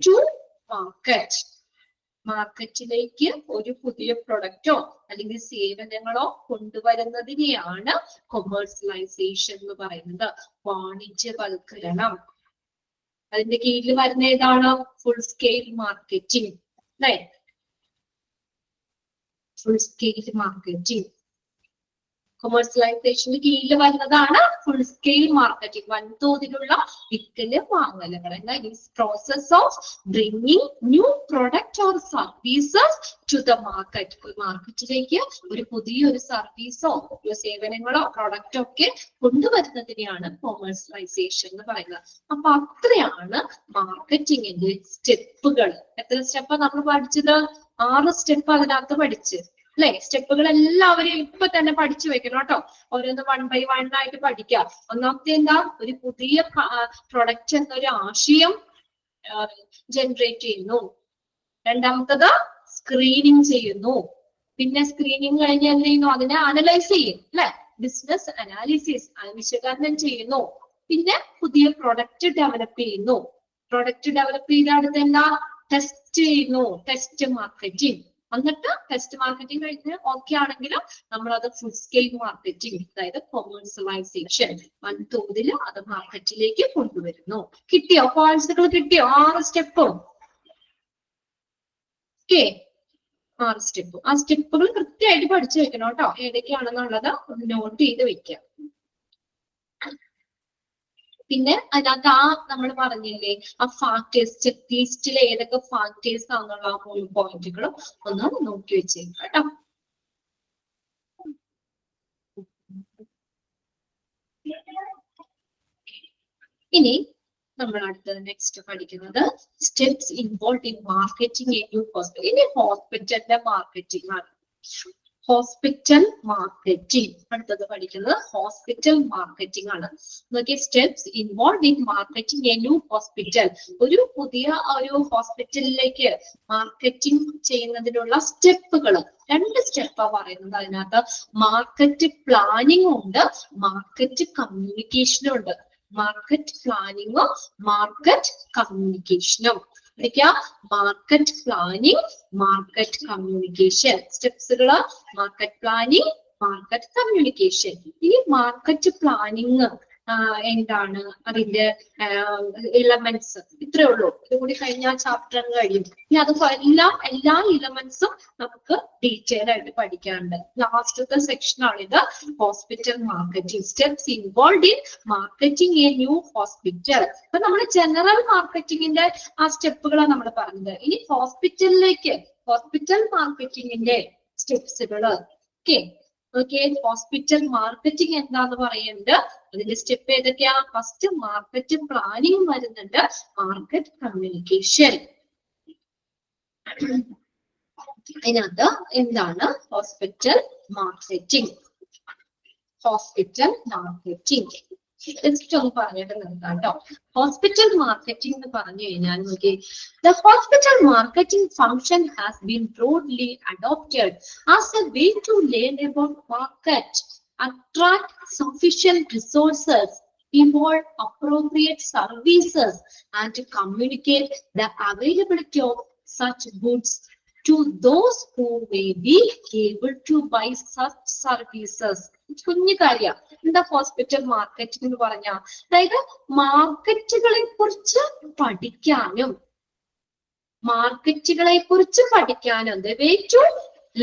to market. മാർക്കറ്റിലേക്ക് ഒരു പുതിയ പ്രൊഡക്റ്റോ അല്ലെങ്കിൽ സേവനങ്ങളോ കൊണ്ടുവരുന്നതിനെയാണ് കൊമേഴ്സ്യലൈസേഷൻ എന്ന് പറയുന്നത്. വാണിജ്യവൽക്കരണം. അതിന്റെ കീഴിൽ വരുന്ന ഏതാണ്? ഫുൾ സ്കെയിൽ മാർക്കറ്റിംഗ് അല്ലേ? Full scale marketing. കൊമേഴ്സ്യലൈസേഷന് കീഴിൽ വരുന്നതാണ് ഫുൾ സ്കെയിൽ മാർക്കറ്റിംഗ്. വൻതോതിലുള്ള വിൽക്കല് വാങ്ങലുകൾ. Process of bringing new product or services to the market. മാർക്കറ്റിലേക്ക് ഒരു പുതിയൊരു സർവീസോ സേവനങ്ങളോ പ്രൊഡക്റ്റോ ഒക്കെ കൊണ്ടുവരുന്നതിനെയാണ് കൊമേഴ്സ്യലൈസേഷൻ എന്ന് പറയുന്നത്. അപ്പൊ അത്രയാണ് മാർക്കറ്റിംഗിന്റെ സ്റ്റെപ്പുകൾ. എത്ര സ്റ്റെപ്പാ നമ്മൾ പഠിച്ചത്? 6 സ്റ്റെപ്പ് അതിനകത്ത് പഠിച്ച് അല്ലെ? സ്റ്റെപ്പുകൾ എല്ലാവരും ഇപ്പൊ തന്നെ പഠിച്ചു വെക്കണം കേട്ടോ. ഓരോന്ന് 1 by 1 ആയിട്ട് പഠിക്കാം. ഒന്നാമത്തെ എന്താ? ഒരു പുതിയ പ്രൊഡക്റ്റ് എന്നൊരു ആശയം ജനറേറ്റ് ചെയ്യുന്നു. രണ്ടാമത്തത് സ്ക്രീനിങ് ചെയ്യുന്നു. പിന്നെ സ്ക്രീനിങ് കഴിഞ്ഞ് എന്ത് ചെയ്യുന്നു? അതിനെ അനലൈസ് ചെയ്യും അല്ലെ? ബിസിനസ് അനാലിസിസ്, വിശകലനം ചെയ്യുന്നു. പിന്നെ പുതിയ പ്രൊഡക്റ്റ് ഡെവലപ്പ് ചെയ്യുന്നു. പ്രൊഡക്റ്റ് ഡെവലപ്പ് ചെയ്ത അടുത്ത് എന്താ? ടെസ്റ്റ് ചെയ്യുന്നു. Test marketing. എന്നിട്ട് ടെസ്റ്റ് മാർക്കറ്റിംഗ് കഴിഞ്ഞ് ഓക്കെ ആണെങ്കിലും നമ്മൾ അത് ഫുൾ സ്കെയിൽ മാർക്കറ്റിംഗ്, അതായത് കൊമേഴ്സ്യലൈസേഷൻ, വൻതോതിൽ അത് മാർക്കറ്റിലേക്ക് കൊണ്ടുവരുന്നു. കിട്ടിയോ? പോയിന്റ്സുകൾ കിട്ടിയോ? 6 സ്റ്റെപ്പും. ഓക്കെ, 6 സ്റ്റെപ്പും. ആ സ്റ്റെപ്പുകൾ കൃത്യമായിട്ട് പഠിച്ചു വെക്കണം കേട്ടോ. ഏതൊക്കെയാണെന്നുള്ളത് ഒന്ന് നോട്ട് ചെയ്ത് വെക്കാം. പിന്നെ അതിനകത്ത് നമ്മൾ പറഞ്ഞില്ലേ ആ ഫാക്ടേഴ്സ്, ചെക്ക് ലിസ്റ്റിലെ ഏതൊക്കെ ഫാക്ടേഴ്സ് ആണെന്നുള്ള ആ 3 പോയിന്റുകളും ഒന്ന് നോക്കി വെച്ചേക്കാം കേട്ടോ. ഇനി നമ്മൾ അടുത്തത് നെക്സ്റ്റ് പഠിക്കുന്നത് steps involve in marketing a new hospital. ഇനി ഹോസ്പിറ്റലിന്റെ മാർക്കറ്റിംഗ് ആണ്. ഹോസ്പിറ്റൽ മാർക്കറ്റിംഗ് അടുത്തത് പഠിക്കുന്നത് ഹോസ്പിറ്റൽ മാർക്കറ്റിംഗ് ആണ്. നോക്കിയ steps involve in marketing a new hospital. ഒരു പുതിയ ഒരു ഹോസ്പിറ്റലിലേക്ക് മാർക്കറ്റിംഗ് ചെയ്യുന്നതിനുള്ള സ്റ്റെപ്പുകൾ, 2 സ്റ്റെപ്പാ പറയുന്നത്. അതിനകത്ത് മാർക്കറ്റ് പ്ലാനിംഗ് ഉണ്ട്, മാർക്കറ്റ് കമ്മ്യൂണിക്കേഷനും ഉണ്ട്. മാർക്കറ്റ് പ്ലാനിങ്ങും മാർക്കറ്റ് കമ്മ്യൂണിക്കേഷനും. Market planning, market communication. സ്റ്റെപ്സുകള് മാർക്കറ്റ് പ്ലാനിങ്, മാർക്കറ്റ് കമ്മ്യൂണിക്കേഷൻ. ഈ മാർക്കറ്റ് പ്ലാനിങ് എന്താണ്, അതിന്റെ എലമെന്റ്സ് ഇത്രയേ ഉള്ളൂ. ഇതുകൂടി കഴിഞ്ഞാൽ ചാപ്റ്റർ കഴിയും. ഇനി അത് എല്ലാ എലമെന്റ്സും നമുക്ക് ഡീറ്റെയിൽ ആയിട്ട് പഠിക്കാനുണ്ട്. ലാസ്റ്റത്തെ സെക്ഷനാണിത്. Hospital marketing steps involve in marketing a new hospital. അപ്പൊ നമ്മൾ ജനറൽ മാർക്കറ്റിംഗിന്റെ ആ സ്റ്റെപ്പുകളാണ് നമ്മൾ പറഞ്ഞത്. ഇനി ഹോസ്പിറ്റലിലേക്ക്, ഹോസ്പിറ്റൽ മാർക്കറ്റിംഗിന്റെ സ്റ്റെപ്സുകള്. ഓക്കെ, ഹോസ്പിറ്റൽ മാർക്കറ്റിംഗ് എന്താന്ന് പറയുന്നുണ്ട്. അതിന്റെ സ്റ്റെപ്പ് ഏതൊക്കെയാ? ഫസ്റ്റ് മാർക്കറ്റ് പ്ലാനിങ് വരുന്നുണ്ട്, മാർക്കറ്റ് കമ്മ്യൂണിക്കേഷൻ. അതിനകത്ത് എന്താണ് hospital marketing? Hospital marketing just ഒന്ന് പറഞ്ഞിട്ട് നിർത്താം കേട്ടോ. ഹോസ്പിറ്റൽ മാർക്കറ്റിംഗ് എന്ന് പറഞ്ഞു കഴിഞ്ഞാൽ നോക്കി, the hospital marketing function has been broadly adopted as a way to learn about market, attract sufficient resources, evolve appropriate services, and to communicate the availability of such goods to those who may be able to buy such services. കുഞ്ഞു കാര്യ എന്താ hospital marketing എന്ന് പറഞ്ഞ, അതായത് മാർക്കറ്റുകളെ കുറിച്ച് പഠിക്കാനും, മാർക്കറ്റുകളെ കുറിച്ച് പഠിക്കാനും, the way to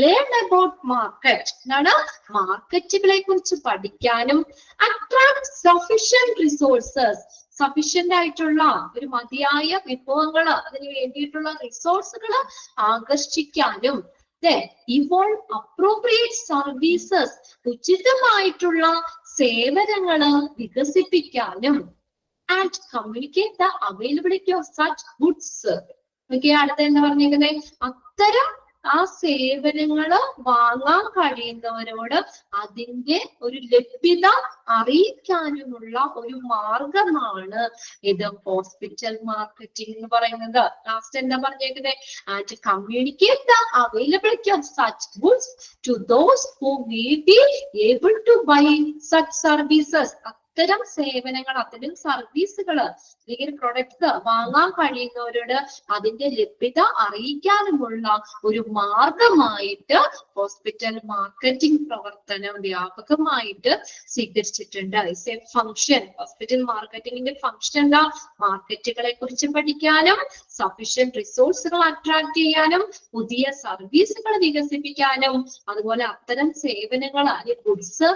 learn about market എന്താണ്, മാർക്കറ്റുകളെ കുറിച്ച് പഠിക്കാനും, attract sufficient resources, സഫിഷ്യന്റ് ആയിട്ടുള്ള ഒരു മതിയായ വിഭവങ്ങൾ, അതിന് വേണ്ടിയിട്ടുള്ള റിസോഴ്സുകൾ ആകർഷിക്കാനും, evolve appropriate services, ഉചിതമായിട്ടുള്ള സേവനങ്ങൾ വികസിപ്പിക്കാനും, and communicate the availability of such goods. അടുത്ത എന്താ പറഞ്ഞേക്കുന്നത്, അത്തരം ആ സേവനങ്ങള് വാങ്ങാൻ കഴിയുന്നവരോട് അതിന്റെ ഒരു ലഭ്യത അറിയിക്കാനുമുള്ള ഒരു മാർഗമാണ് ഇത് ഹോസ്പിറ്റൽ മാർക്കറ്റിംഗ് എന്ന് പറയുന്നത്. ലാസ്റ്റ് എന്താ പറഞ്ഞേക്കുന്നത്, and communicate the availability of such goods to those who may be able to buy such services. അത്തരം സേവനങ്ങൾ, അത്തരം സർവീസുകള് അല്ലെങ്കിൽ പ്രൊഡക്ട്സ് വാങ്ങാൻ കഴിയുന്നവരോട് അതിന്റെ ലഭ്യത അറിയിക്കാനുമുള്ള ഒരു മാർഗമായിട്ട് ഹോസ്പിറ്റൽ മാർക്കറ്റിംഗ് പ്രവർത്തനം വ്യാപകമായിട്ട് സ്വീകരിച്ചിട്ടുണ്ട്. It's a function. ഹോസ്പിറ്റൽ മാർക്കറ്റിംഗിന്റെ ഫംഗ്ഷൻ എന്താ, മാർക്കറ്റുകളെ കുറിച്ച് പഠിക്കാനും, സഫിഷ്യന്റ് റിസോഴ്സുകൾ അട്രാക്ട് ചെയ്യാനും, പുതിയ സർവീസുകൾ വികസിപ്പിക്കാനും, അതുപോലെ അത്തരം സേവനങ്ങൾ അല്ലെങ്കിൽ ഗുഡ്സ്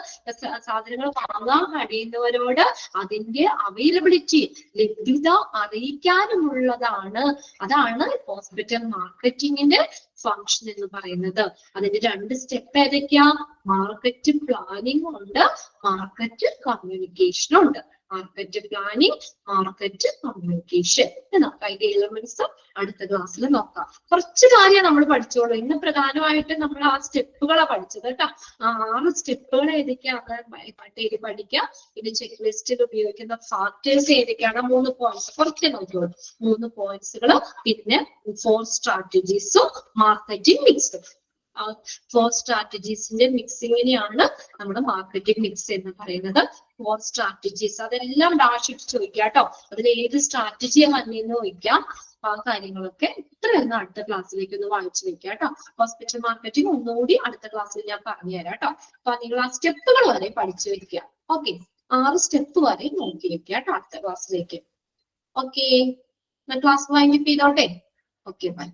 സാധനങ്ങൾ വാങ്ങാൻ കഴിയുന്നവരോട് അതിന്റെ അവൈലബിലിറ്റി, ലഭ്യത അറിയിക്കാനുമുള്ളതാണ്. അതാണ് ഹോസ്പിറ്റൽ മാർക്കറ്റിംഗിന്റെ ഫംഗ്ഷൻ എന്ന് പറയുന്നത്. അതിന്റെ 2 സ്റ്റെപ്പ് ഏതൊക്കെയാ, മാർക്കറ്റ് പ്ലാനിംഗ് ഉണ്ട്, മാർക്കറ്റ് കമ്മ്യൂണിക്കേഷനും ഉണ്ട്. Market planning, market communication. അതിന്റെ എലമെന്റ്സ് അടുത്ത ക്ലാസ്സിൽ നോക്കാം. കുറച്ച് കാര്യം നമ്മൾ പഠിച്ചോളൂ. ഇന്ന് പ്രധാനമായിട്ട് നമ്മൾ ആ സ്റ്റെപ്പുകളാണ് പഠിച്ചത് കേട്ടോ. 6 സ്റ്റെപ്പുകൾ ഏതൊക്കെയാണ് പഠിക്കാം. പിന്നെ ചെക്ക് ലിസ്റ്റിൽ ഉപയോഗിക്കുന്ന ഫാക്ടേഴ്സ് ഏതൊക്കെയാണ്, 3 പോയിന്റ്സ് കുറച്ച് നോക്കിയോളൂ. 3 പോയിന്റ്സുകൾ, പിന്നെ 4 സ്ട്രാറ്റജീസും മാർക്കറ്റിംഗ് മിക്സും. 4 സ്ട്രാറ്റജീസിന്റെ മിക്സിങ്ങിനെയാണ് നമ്മുടെ മാർക്കറ്റിംഗ് മിക്സ് എന്ന് പറയുന്നത്. 4 സ്ട്രാറ്റജീസ് അതെല്ലാം ഡാഷ് ഇട്ട് ചോദിക്കാം കേട്ടോ. അതിൽ ഏത് സ്ട്രാറ്റജിയാണ് വന്നതെന്ന് ചോദിക്കാം. ആ കാര്യങ്ങളൊക്കെ ഇത്രയൊന്നും അടുത്ത ക്ലാസ്സിലേക്ക് ഒന്ന് വായിച്ചു വെക്കാം കേട്ടോ. ഹോസ്പിറ്റൽ മാർക്കറ്റിംഗ് ഒന്നുകൂടി അടുത്ത ക്ലാസ്സിൽ ഞാൻ പറഞ്ഞുതരാം കേട്ടോ. അപ്പൊ നിങ്ങൾ ആ സ്റ്റെപ്പുകൾ വരെ പഠിച്ചു വെക്കുക. ഓക്കെ, 6 സ്റ്റെപ്പ് വരെ നോക്കി വെക്കുക കേട്ടോ അടുത്ത ക്ലാസ്സിലേക്ക്. ഓക്കെ, ക്ലാസ് വൈൻഡപ്പ് ചെയ്തോട്ടെ. Okay, by.